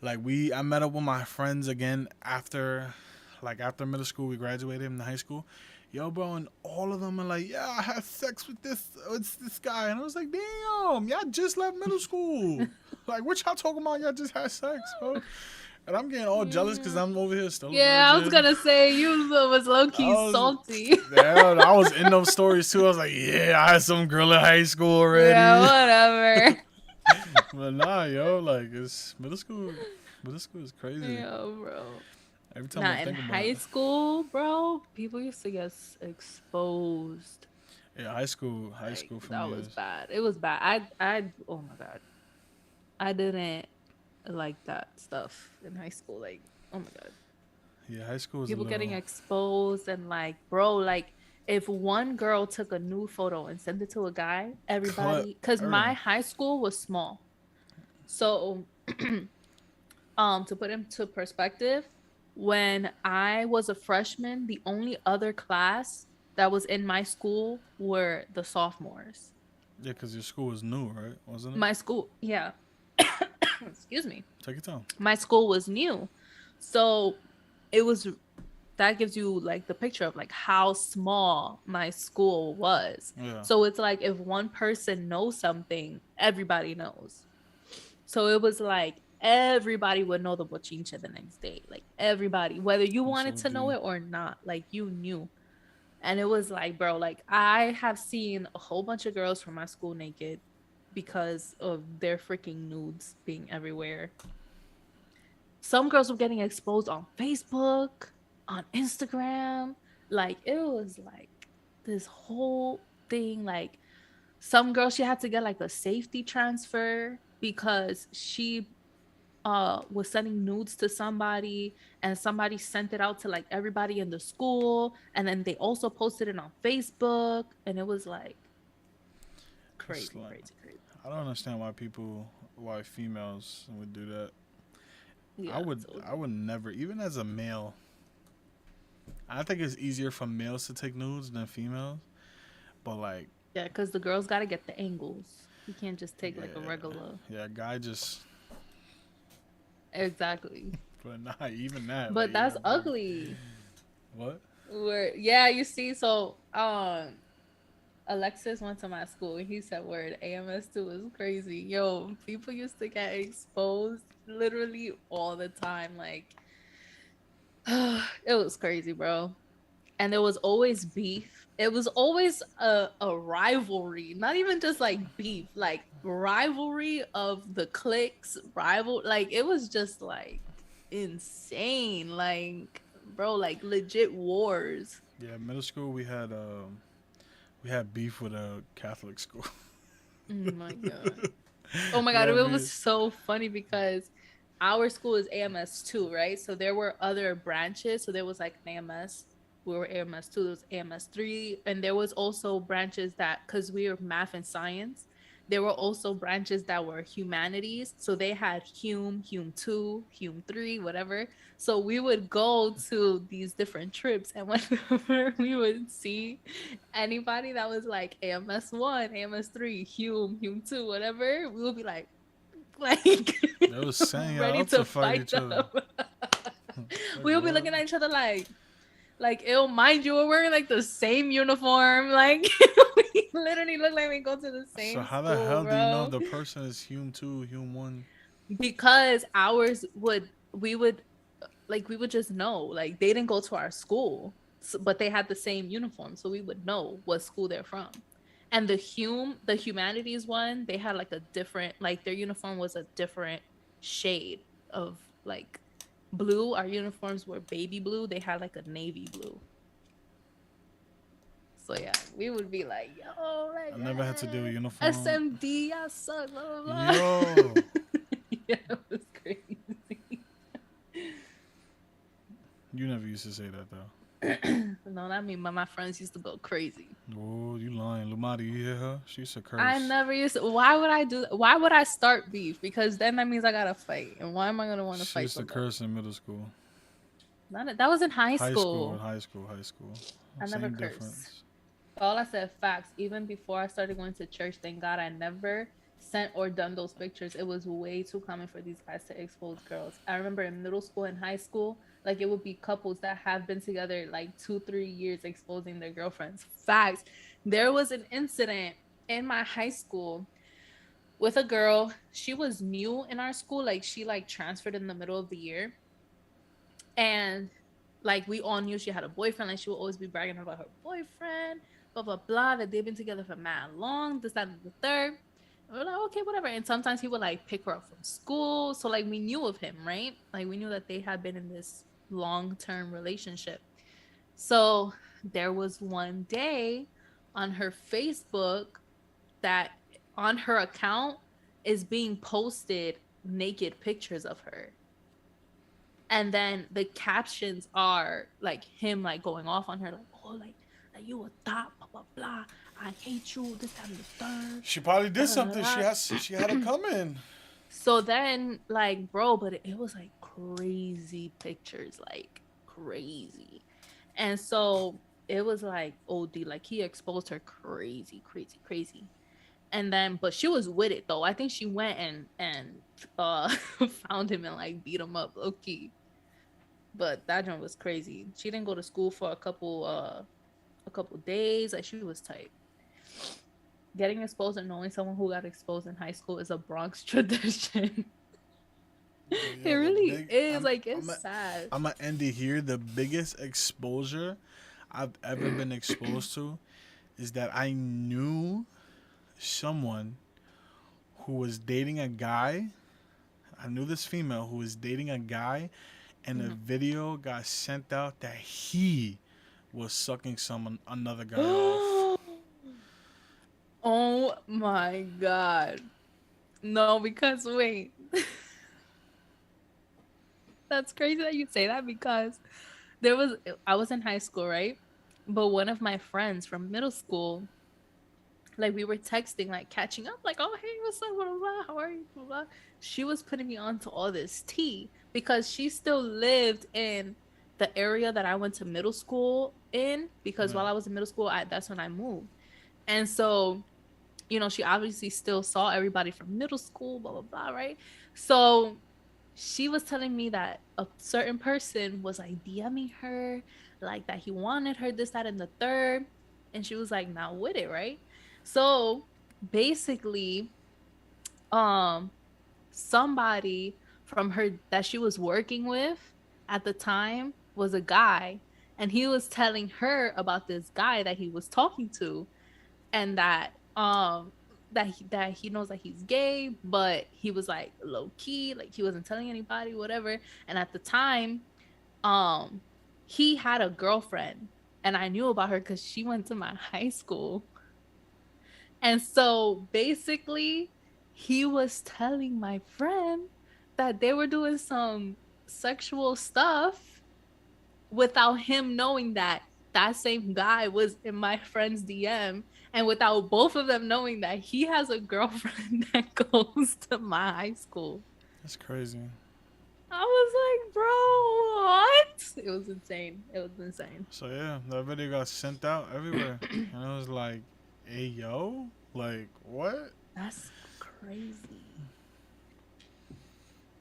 Like I met up with my friends again after, like after middle school. We graduated in high school. Yo, bro, and all of them are like, "Yeah, I had sex with this guy," and I was like, "Damn, y'all just left middle school. Like, what y'all talking about? Y'all just had sex, bro." And I'm getting all jealous because Mm. I'm over here still a Yeah, I was virgin. gonna say you was low I key was, salty. yeah, I was in those stories too. I was like, "Yeah, I had some girl in high school Yeah, already." whatever. But nah, yo, like it's middle school. Middle school is crazy. Yeah, bro. Every time I Not in think about it. high school, bro. People used to get exposed. Yeah, high Like school for that me was is. bad. It was bad. Oh my god. I didn't like that stuff in high school. Like, oh my god. Yeah, high school is a People getting little. exposed and like, bro, like if one girl took a nude photo and sent it to a guy, Cut everybody, because my everything. high school was small. So to put into perspective, when I was a freshman, the only other class that was in my school were the sophomores. Yeah, because your school was new, right? Wasn't it? My school, yeah. Excuse me. Take your time. My school was new. So it was that gives you like the picture of like how small my school was. Yeah. So it's like if one person knows something, everybody knows. So it was like everybody would know the bochincha the next day. Like everybody, whether you That's wanted so to know deep. it or not, like you knew. And it was like, bro, like I have seen a whole bunch of girls from my school naked because of their freaking nudes being everywhere. Some girls were getting exposed on Facebook, on Instagram. Like it was like this whole thing. Like some girl, she had to get like a safety transfer because she was sending nudes to somebody and somebody sent it out to like everybody in the school and then they also posted it on Facebook and it was like It's crazy, like crazy, crazy. I don't understand why females would do that. Yeah, I totally. would never, even as a male. I think it's easier for males to take nudes than females. But like, Yeah, because the girls got to get the angles. You can't just take like a yeah, regular. yeah, guy just, Exactly. but not even that. Like, But yeah, that's bro. ugly. What? Where yeah, you see, so Alexis went to my school and he said word AMS2 is crazy. Yo, people used to get exposed literally all the time. Like it was crazy, bro. And there was always beef. It was always a rivalry, not even just like beef, like rivalry of the cliques, rival. Like it was just like insane. Like, bro, like legit wars. Yeah, middle school we had beef with a Catholic school. Oh my god. Oh my we god, it had was beef. so funny because our school is AMS2, right? So there were other branches. So there was like an AMS. We were AMS2, there was AMS3, and there was also branches that because we were math and science, there were also branches that were humanities. So they had Hume 2, Hume 3, whatever. So we would go to these different trips, and whenever we would see anybody that was like AMS1, AMS3, Hume 2, whatever, we would be like They was setting ready y'all up to to fight fight each other. them. Like We would be what? looking at each other like it'll mind you, we're wearing like the same uniform. Like we literally look like we go to the So same how the school, hell do you know if bro. the person is Hume 2, Hume 1? Because ours would we would like we would just know like they didn't go to our school, but they had the same uniform, so we would know what school they're from. And the humanities one, they had like a different, like their uniform was a different shade of like blue. Our uniforms were baby blue, they had like a navy blue. So yeah, we would be like, yo, I like never had to do a uniform. SMD, I suck, blah blah Yo, blah. Yeah, it was crazy. you never used to say that though. No, not me, but my friends used to go crazy. Oh, you lying. Lumari, you hear her? She's a I curse. never used to, why would I do why would I start beef? Because then that means I gotta fight. And why am I gonna want to She fight used to somebody? curse in middle school. That was in high High school, school. high school, high school. I never Same curse. difference. All I said facts. Even before I started going to church, thank God I never sent or done those pictures. It was way too common for these guys to expose girls. I remember in middle school and high school, like it would be couples that have been together like 2, 3 years exposing their girlfriends. Facts. There was an incident in my high school with a girl. She was new in our school. Like she like transferred in the middle of the year. And like we all knew she had a boyfriend. Like she would always be bragging about her boyfriend, blah blah blah. That they've been together for mad long. This, that, and the third. And we're like, okay, whatever. And sometimes he would like pick her up from school. So like we knew of him, right? Like we knew that they had been in this long term relationship. So there was one day on her Facebook that on her account is being posted naked pictures of her, and then the captions are like him like going off on her like, oh, like you a thought, blah blah blah, I hate you, this time the third, She probably da, did da, something. da, She had to da. come in. So then like bro, but it was like crazy pictures, like crazy. And so it was like OD, like he exposed her crazy crazy crazy. And then but she was with it though. I think she went and uh found him and like beat him up low key. But that one was crazy. She didn't go to school for a couple days. Like she was tight. Getting exposed and knowing someone who got exposed in high school is a Bronx tradition. It Yo, the really big. is. Like it's I'm, sad. I'm gonna end it here. The biggest exposure I've ever been exposed to is that I knew someone who was dating a guy. I knew this female who was dating a guy, and a video got sent out that he was sucking someone another guy off. Oh my god. No, because wait. That's crazy that you say that because there was I was in high school, right? But one of my friends from middle school, like we were texting, like catching up, like, oh hey, what's up, blah, blah, blah, how are you, blah, blah. She was putting me on to all this tea because she still lived in the area that I went to middle school in, because Yeah. while I was in middle school, that's when I moved. And so, she obviously still saw everybody from middle school, blah blah blah, right? So she was telling me that a certain person was like DMing her, like that he wanted her, this, that, and the third. And she was like, not with it, right? So basically, um, somebody from her that she was working with at the time was a guy, and he was telling her about this guy that he was talking to, and that he knows that he's gay, but he was like low key, like he wasn't telling anybody, whatever. And at the time, um, he had a girlfriend, and I knew about her because she went to my high school. And so basically, he was telling my friend that they were doing some sexual stuff without him knowing that that same guy was in my friend's DM, and without both of them knowing that he has a girlfriend that goes to my high school. That's crazy. I was like, bro, what? It was insane. It was insane. So yeah, that video got sent out everywhere, and I was like, "Hey yo, like what?" That's crazy.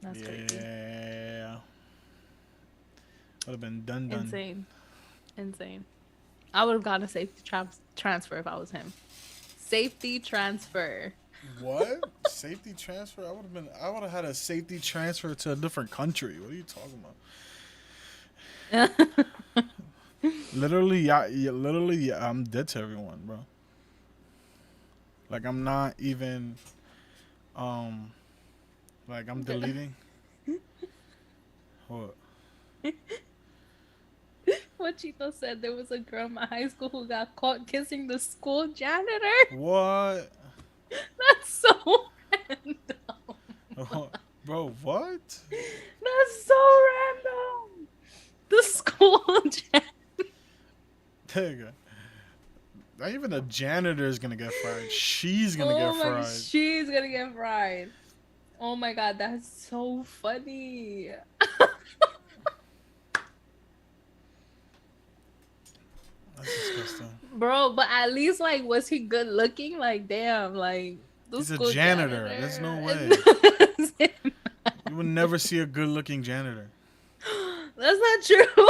That's crazy. Yeah, would have been done. Insane. Insane. I would have gotten a safety transfer if I was him. Safety transfer. What? Safety transfer? I would have been. I would have had a safety transfer to a different country. What are you talking about? Literally, yeah, literally, yeah, I'm dead to everyone, bro. Like I'm not even, um, like I'm deleting. What? What Chito said, there was a girl in my high school who got caught kissing the school janitor. What? That's so random. Oh, bro, what? That's so random. The school janitor. the janitor is gonna get fried. She's gonna get Oh my, fried. she's gonna get fried. Oh my god, that's so funny. That's disgusting. Bro, but at least like was he good looking? Like damn, like the He's a school janitor. There's no janitor. way. You would never see a good-looking janitor. That's not true.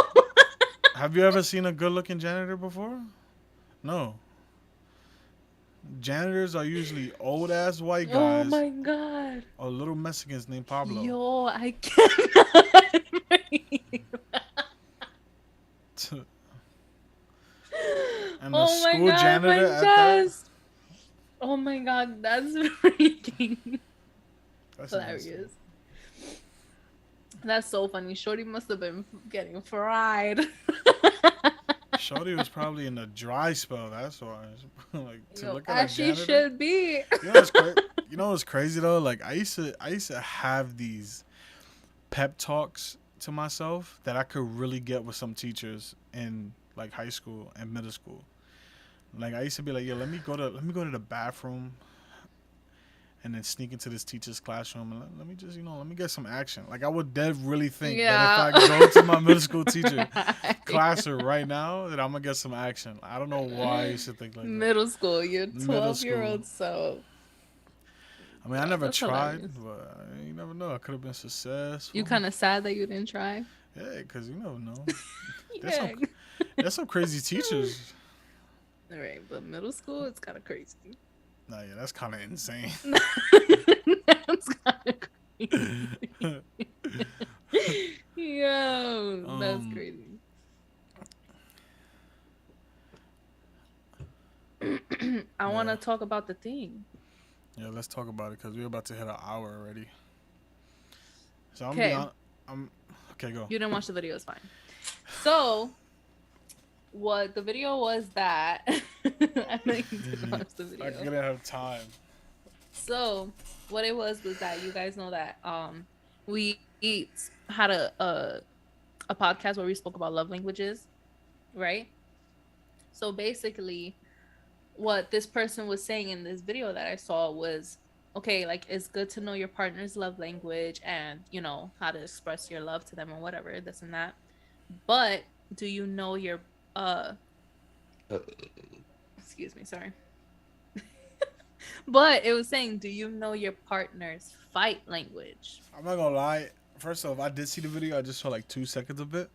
Have you ever seen a good-looking janitor before? No. Janitors are usually old-ass white Oh guys my god. or little Mexicans named Pablo. Yo, I cannot breathe. And the Oh my school god, my janitor at that. chest. Oh my god, that's freaking That's nasty. hilarious. That's so funny. Shorty must have been getting fried. Shorty was probably in a dry spell. That's why. Like to Yo, look at a as she janitor. should be. You know what's crazy? You know what's crazy though? Like I used to have these pep talks to myself that I could really get with some teachers in like high school and middle school. Like I used to be like, yo, let me go to the bathroom and then sneak into this teacher's classroom and let me just, let me get some action. Like I would dead really think that Yeah. if I go to my middle school teacher classroom right now, that I'm gonna get some action. I don't know why I used to think like that. Middle school, you're Middle 12-year-old, school. so I mean, I never that's tried, hilarious. but you never know. I could have been You successful. kind of sad that you didn't try. Yeah, because you never know. There's some Yeah. there's some crazy teachers. All right, but middle school, it's kind of crazy. Nah, yeah, that's kind of insane. That's kind of crazy. Yo, that's um, crazy. I want yeah, to talk about the thing. yeah. Let's talk about it because we're about to hit an hour already. So I'm Okay, beyond. I'm okay. Go. you didn't watch the video, it's fine. So, what the video was that I know you didn't watch the I video. couldn't have time. So, what it was that you guys know that we had a podcast where we spoke about love languages, right? So basically, what this person was saying in this video that I saw was, okay, like it's good to know your partner's love language and how to express your love to them or whatever, this and that. But do you know your uh excuse me, sorry. But it was saying, do you know your partner's fight language? I'm not gonna lie. First off, I did see the video. I just saw like 2 seconds of it.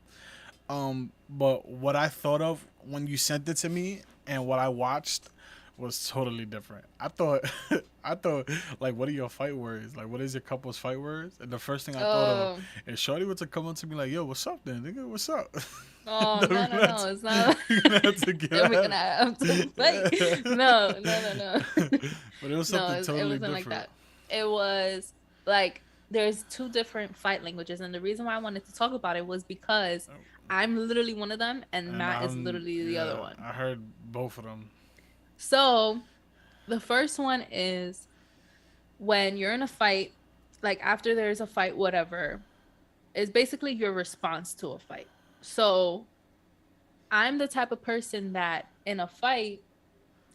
But what I thought of when you sent it to me and what I watched was totally different. I thought, I thought, like, what are your fight words? Like, what is your couple's fight words? And the first thing I thought of Oh, is Shorty were to come up to me like, yo, what's up then? Nigga, what's up? oh, Then no, we're no, gonna have no, to, it's not. we're gonna have to get Then we're gonna at have to fight. it. No, no, no, no. But it was No, something it totally wasn't like different. that. It was like there's two different fight languages, and the reason why I wanted to talk about it was because I'm literally one of them, and And Matt is literally the other yeah, one. I heard both of them. So the first one is when you're in a fight, like after there's a fight, whatever, is basically your response to a fight. So I'm the type of person that in a fight,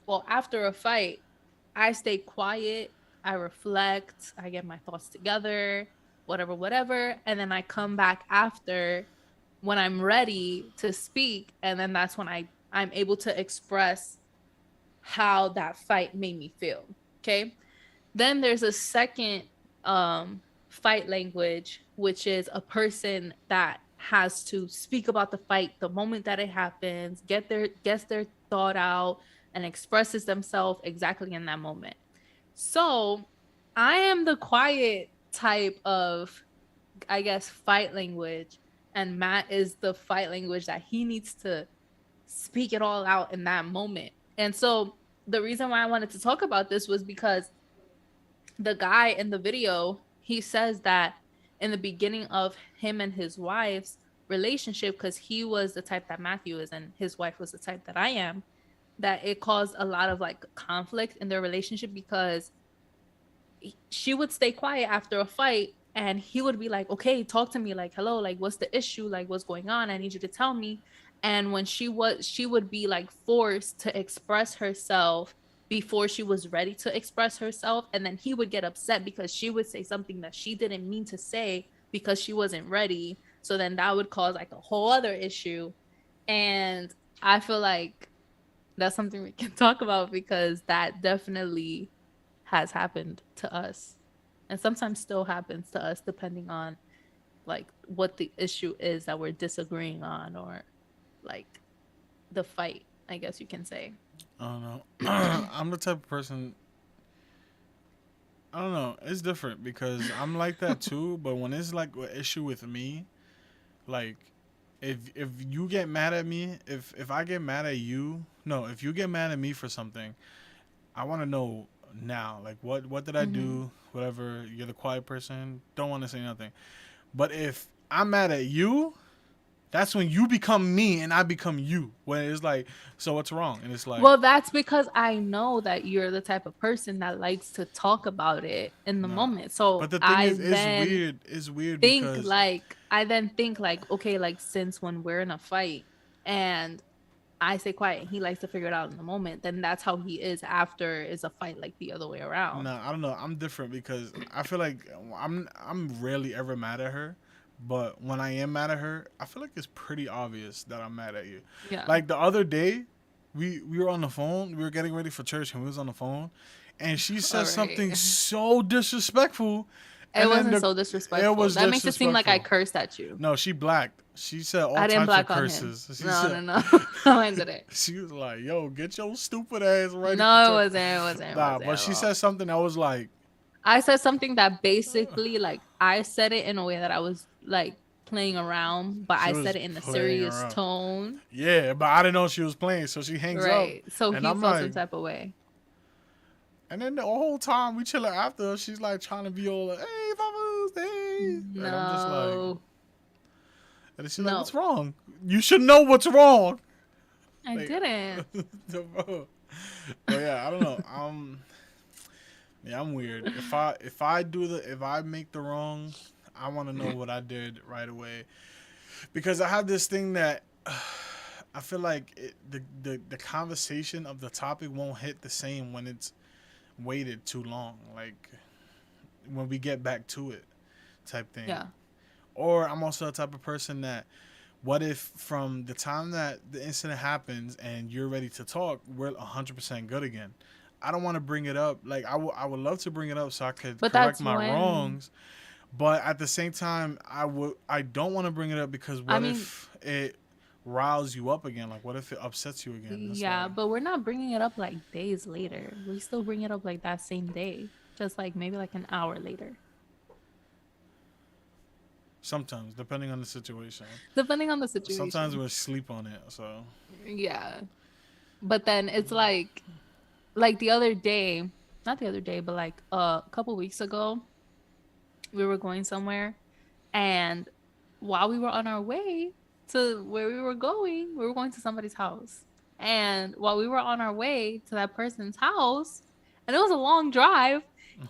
well, after a fight, I stay quiet, I reflect, I get my thoughts together, whatever, whatever. And then I come back after when I'm ready to speak. And then that's when I'm able to express how that fight made me feel. Okay. Then there's a second fight language, which is a person that has to speak about the fight the moment that it happens, gets their thought out and expresses themselves exactly in that moment. So I am the quiet type of, I guess, fight language, and Matt is the fight language that he needs to speak it all out in that moment. And so the reason why I wanted to talk about this was because the guy in the video, he says that in the beginning of him and his wife's relationship, because he was the type that Matthew is and his wife was the type that I am, that it caused a lot of like conflict in their relationship because she would stay quiet after a fight and he would be like, okay, talk to me, like, hello, like, what's the issue, like, what's going on, I need you to tell me. And when she would be like forced to express herself before she was ready to express herself, and then he would get upset because she would say something that she didn't mean to say because she wasn't ready. So then that would cause like a whole other issue. And I feel like that's something we can talk about because that definitely has happened to us, and sometimes still happens to us depending on like what the issue is that we're disagreeing on, or like the fight, I guess you can say. I don't know. I'm the type of person. I don't know. It's different because I'm like that too. But when it's like an issue with me, like if you get mad at me, if I get mad at you, no, if you get mad at me for something, I want to know now. Like what did I Mm-hmm. do? Whatever. You're the quiet person. Don't want to say nothing. But if I'm mad at you, that's when you become me and I become you. When it's like, so what's wrong? And it's like, Well, that's because I know that you're the type of person that likes to talk about it in the nah. moment. But So the thing I is, it's then weird. It's weird think because like okay, like since when we're in a fight and I stay quiet, he likes to figure it out in the moment, then that's how he is after is a fight like the other way around. nah, I don't know. I'm different because I feel like I'm rarely ever mad at her, but when I am mad at her, I feel like it's pretty obvious that I'm mad at you. Yeah. Like the other day, we were on the phone. We were getting ready for church, and we was on the phone, and she All said right. something so disrespectful, It and then wasn't the so it disrespectful. was That makes it seem like I disrespectful. cursed at you. No, she blacked. She said all I didn't types of black on him. curses. She No, said no, no. No, I didn't. she was like, "Yo, get your stupid ass ready for No, it church." wasn't. It wasn't. It Nah, wasn't but at she all. said something that was like, I said something that basically, like, I said it in a way that I was like playing around, but she I was said it in a playing serious around. tone. Yeah, but I didn't know she was playing, so she hangs up, Right. So and he I'm felt some like, type of way. and then the whole time we chilling after, she's like trying to be all like, "Hey, Father's Day," and I'm just like, No. and she's like, "What's No. wrong? You should know what's wrong." I Like, didn't. but yeah, I don't know. Yeah, I'm weird. If I make the wrong, I want to know what I did right away because I have this thing that I feel like the conversation of the topic won't hit the same when it's waited too long. Like when we get back to it, type thing. Yeah. Or I'm also the type of person that what if from the time that the incident happens and you're ready to talk, we're 100% good again. I don't want to bring it up. Like I would love to bring it up so I could But correct that's my when, wrongs, but at the same time, I don't want to bring it up because I what mean, if it riles you up again? Like what if it upsets you again? It's yeah, like but we're not bringing it up like days later. We still bring it up like that same day, just like maybe like an hour later, sometimes depending on the situation. depending on the Sometimes situation. we sleep on it. So Yeah. But then it's like the other day, not the other day, but like a couple weeks ago, we were going somewhere, and while we were on our way to where we were going to somebody's house. And while we were on our way to that person's house, and it was a long drive,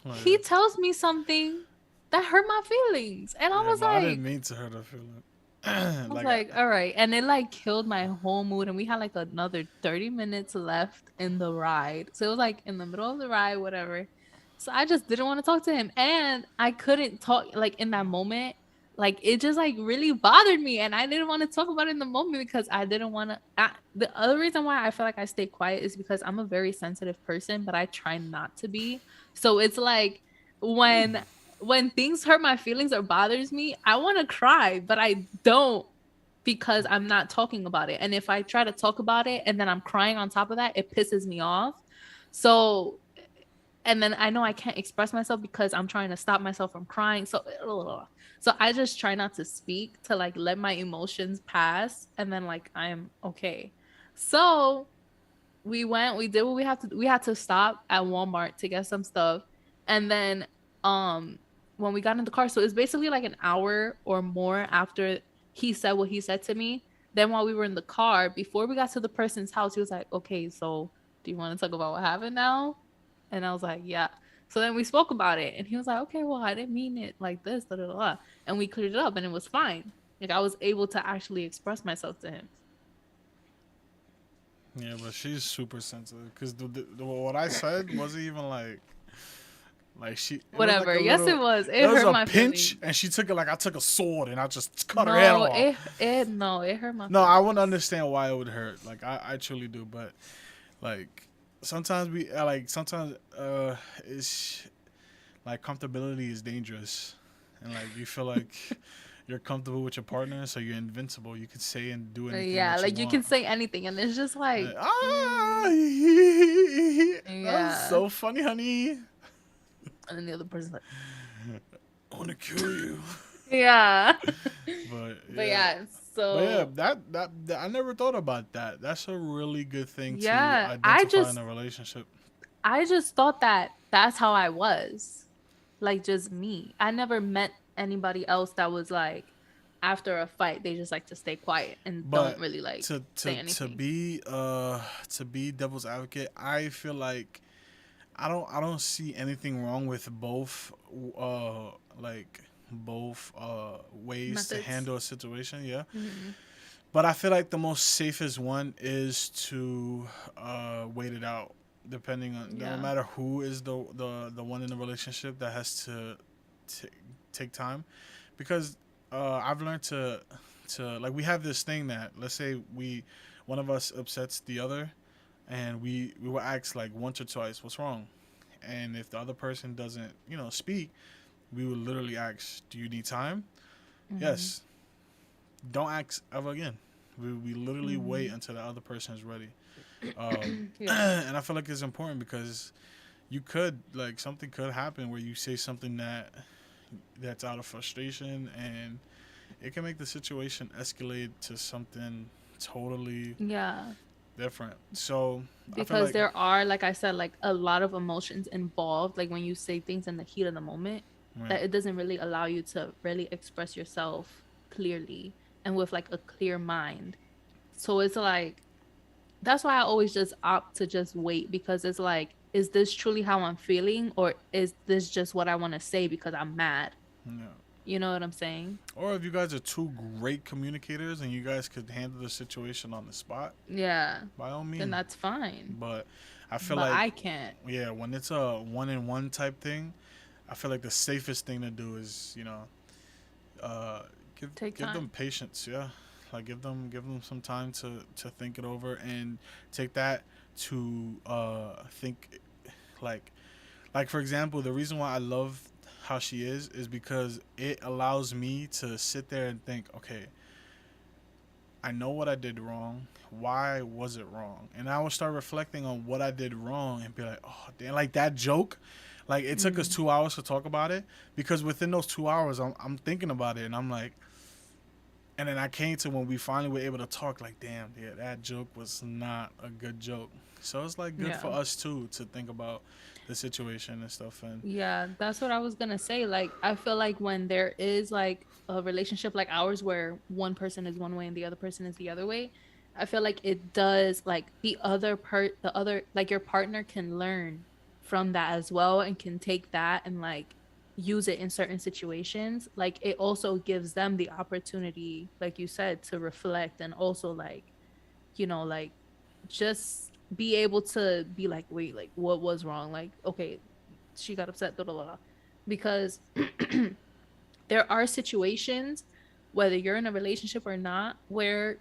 he like, tells me something that hurt my feelings. And yeah, but I didn't mean to hurt her feeling. I was like like, all right. And it like killed my whole mood. And we had like another 30 minutes left in the ride. So it was like in the middle of the ride, whatever. So I just didn't want to talk to him. And I couldn't talk like in that moment. Like it just like really bothered me. And I didn't want to talk about it in the moment because I didn't want to. The other reason why I feel like I stay quiet is because I'm a very sensitive person, but I try not to be. So it's like when when things hurt my feelings or bothers me, I want to cry, but I don't because I'm not talking about it. And if I try to talk about it and then I'm crying on top of that, it pisses me off. So, and then I know I can't express myself because I'm trying to stop myself from crying. So I just try not to speak to like let my emotions pass and then like I'm okay. So we did what we had to we had to stop at Walmart to get some stuff. And then um when we got in the car, so it's basically like an hour or more after he said what he said to me. Then while we were in the car, before we got to the person's house, he was like, okay, so do you want to talk about what happened now? And I was like, yeah. So then we spoke about it, and he was like, okay, well, I didn't mean it like this, da, da, da. And we cleared it up, and it was fine. Like I was able to actually express myself to him. Yeah, but she's super sensitive because what I said wasn't even like she. It was like Whatever. a Yes, it little. was. It It was hurt a my pinch, feelings. and she took it like I took a sword and I just cut her head No, off. it hurt my No, I wouldn't feelings. understand why it would hurt. Like I truly do, but like sometimes sometimes it's like comfortability is dangerous, and like you feel like you're comfortable with your partner, so you're invincible. You can say and do anything Yeah, that you like you can want. say anything, and it's just like, Ah, mm, that's yeah. so funny, honey. And then the other person's like, I want to kill you. yeah. But But yeah, yeah, but yeah, so that I never thought about that. That's a really good thing to yeah, identify in a relationship. I just thought that that's how I was. Like just me. I never met anybody else that was like after a fight, they just like to stay quiet and don't But really like to say to to anything. be uh to be devil's advocate, I feel like I don't see anything wrong with both like both ways to Methods. handle a situation. Yeah, Hmm. but I feel like the most safest one is to wait it out. Depending on no Yeah. matter who is the one in the relationship that has to t- take time, because I've learned to like we have this thing that let's say we one of us upsets the other, and we will ask like once or twice what's wrong, and if the other person doesn't speak, we would literally ask, do you need time? Hmm. Yes. Don't ask ever again. We literally wait Hmm. until the other person is ready. Um, Yeah. and I feel like it's important because you could like something could happen where you say something that's out of frustration, and it can make the situation escalate to something totally Yeah. different. So I feel Because like there are, like I said, like a lot of emotions involved. Like when you say things in the heat of the moment, right, that it doesn't really allow you to really express yourself clearly and with like a clear mind. So it's like that's why I always just opt to just wait because it's like, is this truly how I'm feeling, or is this just what I want to say because I'm mad? yeah. You know what I'm saying? Or if you guys are two great communicators and you guys could handle the situation on the spot, Yeah, by all then means. that's fine. But I feel But like I can't yeah, when it's a one in one type thing, I feel like the safest thing to do is uh, give take give them time. patience. Yeah, like give them some time to think it over and take that to think like for example, the reason why I love how she is because it allows me to sit there and think, okay, I know what I did wrong. Why was it wrong? And I would start reflecting on what I did wrong and be like, oh, damn, like that joke. Like it took us Mm, 2 hours to talk about it because within those 2 hours, I'm thinking about it and I'm like, and then I came to when we finally were able to talk, like, damn, yeah, that joke was not a good joke. So it's like good yeah. for us too to think about the situation and stuff. And Yeah, that's what I was gonna say. Like, I feel like when there is like a relationship like ours where one person is one way and the other person is the other way, I feel like it does like the other like your partner can learn from that as well and can take that and like use it in certain situations. Like it also gives them the opportunity, like you said, to reflect and also like, like just be able to be like, wait, like what was wrong? Like, okay, she got upset, blah, blah, blah. Because there are situations, whether you're in a relationship or not, where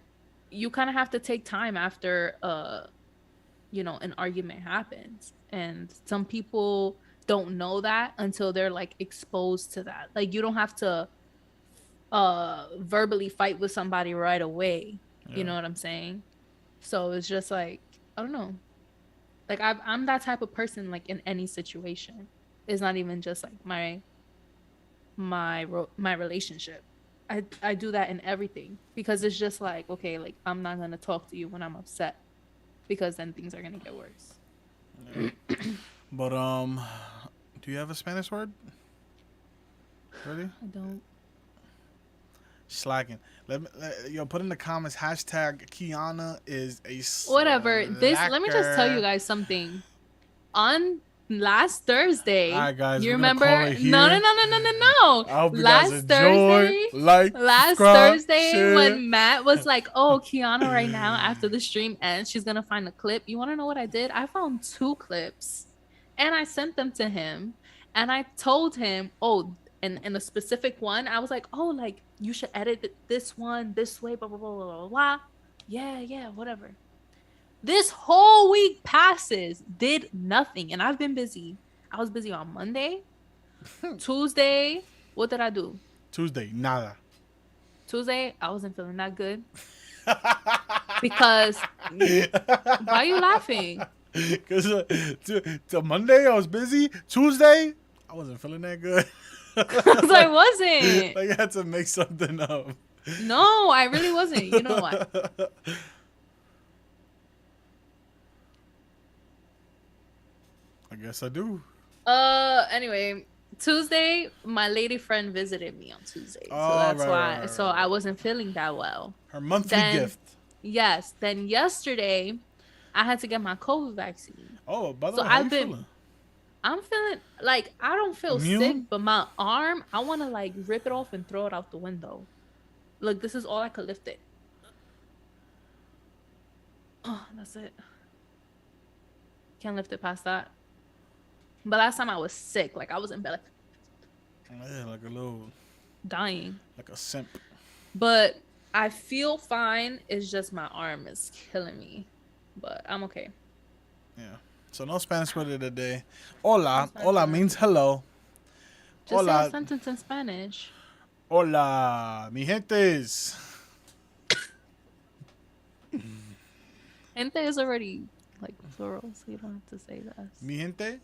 you kind of have to take time after an argument happens. And some people don't know that until they're like exposed to that. Like you don't have to verbally fight with somebody right away. You yeah, know what I'm saying? So it's just like, I don't know. Like I'm that type of person like in any situation. It's not even just like my relationship. I do that in everything because it's just like, okay, like I'm not going to talk to you when I'm upset because then things are going to get worse. yeah. But do you have a Spanish word ready? I don't. Slacking. Yo, put in the comments hashtag Kiana is a Whatever. This, let me just tell you slacker. guys something. On last All Thursday. right, guys, You we're gonna call remember? it No, no, here. no, no, no, no, no. I hope you guys Last enjoy. Thursday, Like, last subscribe, Thursday, share. when Matt was like, "Oh, Kiana, right now after the stream ends, she's gonna find a clip." You want to know what I did? I found 2 clips, and I sent them to him, and I told him, "Oh." And in a specific one, I was like, "Oh, like you should edit this one this way, blah blah blah blah blah blah." Yeah, yeah, whatever. This whole week passes, did nothing, and I've been busy. I was busy on Monday, Tuesday. What did I do? Tuesday, nada. Tuesday, I wasn't feeling that good because why are you laughing? Because to Monday I was busy. Tuesday I wasn't feeling that good. Because I wasn't. Like I had to make something up. No, I really wasn't. You know what? I guess I do. Anyway, Tuesday, my lady friend visited me on Tuesday. So Oh, that's right, why. right, So right, I right. wasn't feeling that well. Her monthly Then, gift. yes, then yesterday, I had to get my COVID vaccine. Oh, by the So way, how you I've been, feeling? I'm feeling like I don't feel sick, Immune? but my arm, I want to like rip it off and throw it out the window. Look, this is all I could lift it. Oh, that's it. Can't lift it past that. But last time I was sick, like I was in bed, like Yeah, like a little, dying. like a simp. But I feel fine. It's just my arm is killing me. But I'm okay. Yeah. So no Spanish word of the day. No Hola. Spanish Hola word. means hello. Just say a Hola. sentence in Spanish. Hola. Mi gentes. Gente is already like plural, so you don't have to say that. Mi gente.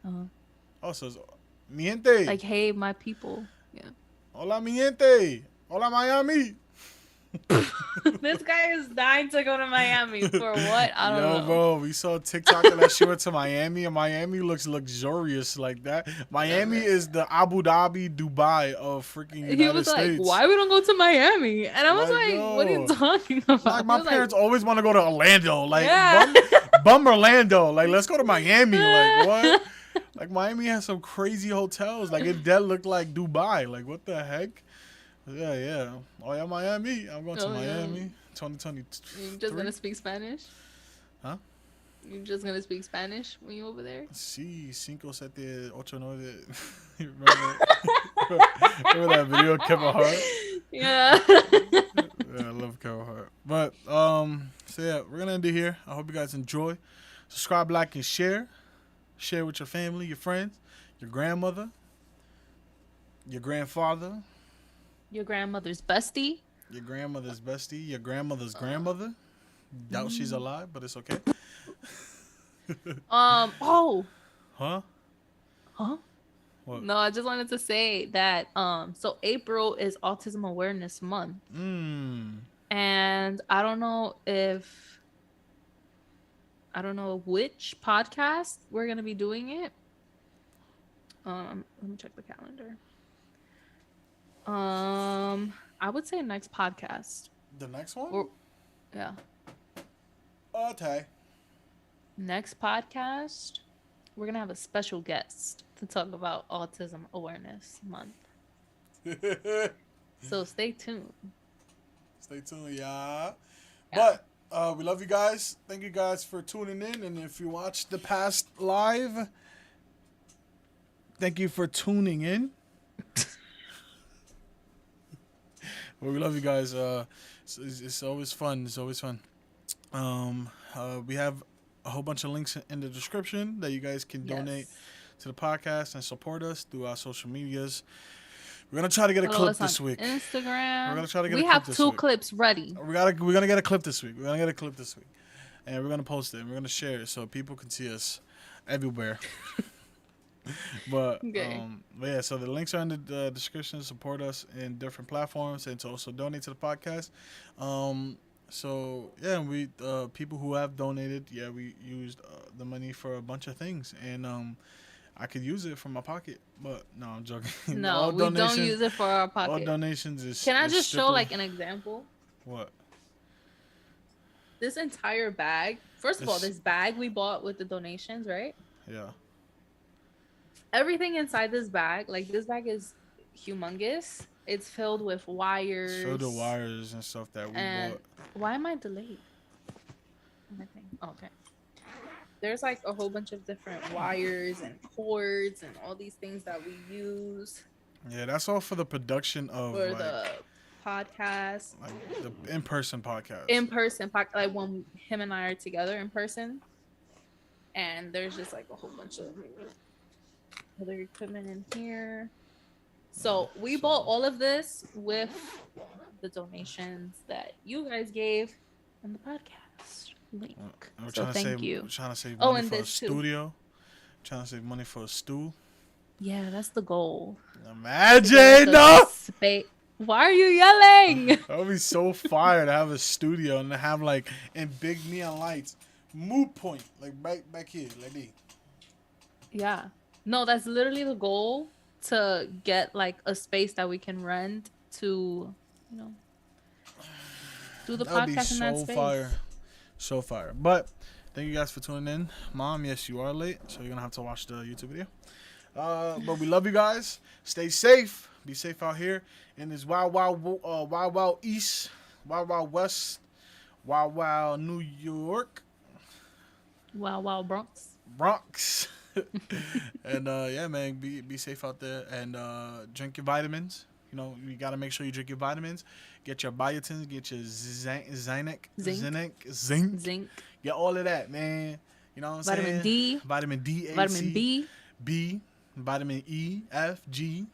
Uh-huh. Oh, so it's mi gente. Like, hey, my people. Yeah. Hola, mi gente. Hola, Miami. This guy is dying to go to Miami for what? I don't Yo, know. bro, we saw TikTok of that she went to Miami, and Miami looks luxurious like that. Miami is the Abu Dhabi, Dubai of freaking He United was like, States. why we don't go to Miami? And I was Like, like, what are you yo, talking like about? my He was like, parents always want to go to Orlando. Like, yeah. bum Orlando. Like, let's go to Miami. Like, what? Like, Miami has some crazy hotels. Like, it dead looked like Dubai. Like, what the heck? Yeah, yeah. Oh, yeah, Miami. I'm going to Oh, yeah. Miami. You just 2023. gonna speak Spanish? Huh? You just gonna speak Spanish when you over there? Sí, 5, 7, 8, 9. Remember that video, Kevin Hart? Yeah. Yeah, I love Kevin Hart. But so yeah, we're gonna end it here. I hope you guys enjoy. Subscribe, like, and share. Share with your family, your friends, your grandmother, your grandfather, Your grandmother's bestie. your grandmother's bestie, your grandmother's grandmother. Doubt she's alive, but it's okay. Oh. Huh? Huh? What? No, I just wanted to say that so April is Autism Awareness Month. And I don't know which podcast we're gonna be doing it. Let me check the calendar. I would say next podcast. The next one? Or yeah. Okay. Next podcast, we're gonna have a special guest to talk about Autism Awareness Month. So stay tuned. Stay tuned, y'all. But we love you guys. Thank you guys for tuning in. And if you watched the past live, thank you for tuning in. Well, we love you guys. It's always fun. It's always fun. We have a whole bunch of links in the description that you guys can donate to the podcast and support us through our social medias. We're gonna try to get a clip this week. Instagram. We're gonna try to get we a clip have this 2 week. clips ready. We're gonna get a clip this week. And we're gonna post it. And we're gonna share it so people can see us everywhere. But Okay. but yeah, so the links are in the description. Support us in different platforms and to also donate to the podcast. So yeah, we people who have donated, we used the money for a bunch of things, and I could use it from my pocket, but no, I'm joking. No, we don't use it for our All pocket. donations is. Can I is just show strictly- like an example? What? This entire bag. First of all, It's- this bag we bought with the donations, right? Yeah. everything inside this bag, like this bag is humongous. It's filled with So the wires wires and stuff that we and bought. why am I delayed on my thing? Oh, okay. There's like a whole bunch of different wires and cords and all these things that we use Yeah, that's all for the production of for the podcast like the in person podcast. in person, like when him and I are together in person. And there's just like a whole bunch of other equipment in here. So we So bought all of this with the donations that you guys gave in the podcast link. we're So thank we're you. trying to save Oh, money and for a this too. studio. Trying to save money for a stool. Yeah, that's the goal. To get like Imagine, a no. space. Why are you yelling? That would be so fire to have a studio and to have like in big neon lights, mood point like back here, like this. Yeah. No, that's literally the goal, to get like a space that we can rent to, you know, do the That would be podcast in that so fire, space. so fire. But thank you guys for tuning in, Mom. Yes, you are late, so you're gonna have to watch the YouTube video. But we love you guys. Stay safe. Be safe out here in this wild east, wild west, wild New York, Wow, wow, Bronx. Bronx. And yeah, man, be safe out there and drink your vitamins. You know, you gotta make sure you drink your vitamins. Get your biotins, get your zinc. Zinc, Get all of that, man. You know what I'm vitamin saying? D, Vitamin D, A, vitamin C, B, B, vitamin E, F, G,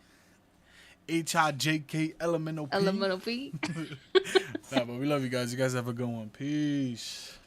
H, I, J, K, elemental P. elemental P. Nah, but we love you guys. You guys have a good one. Peace.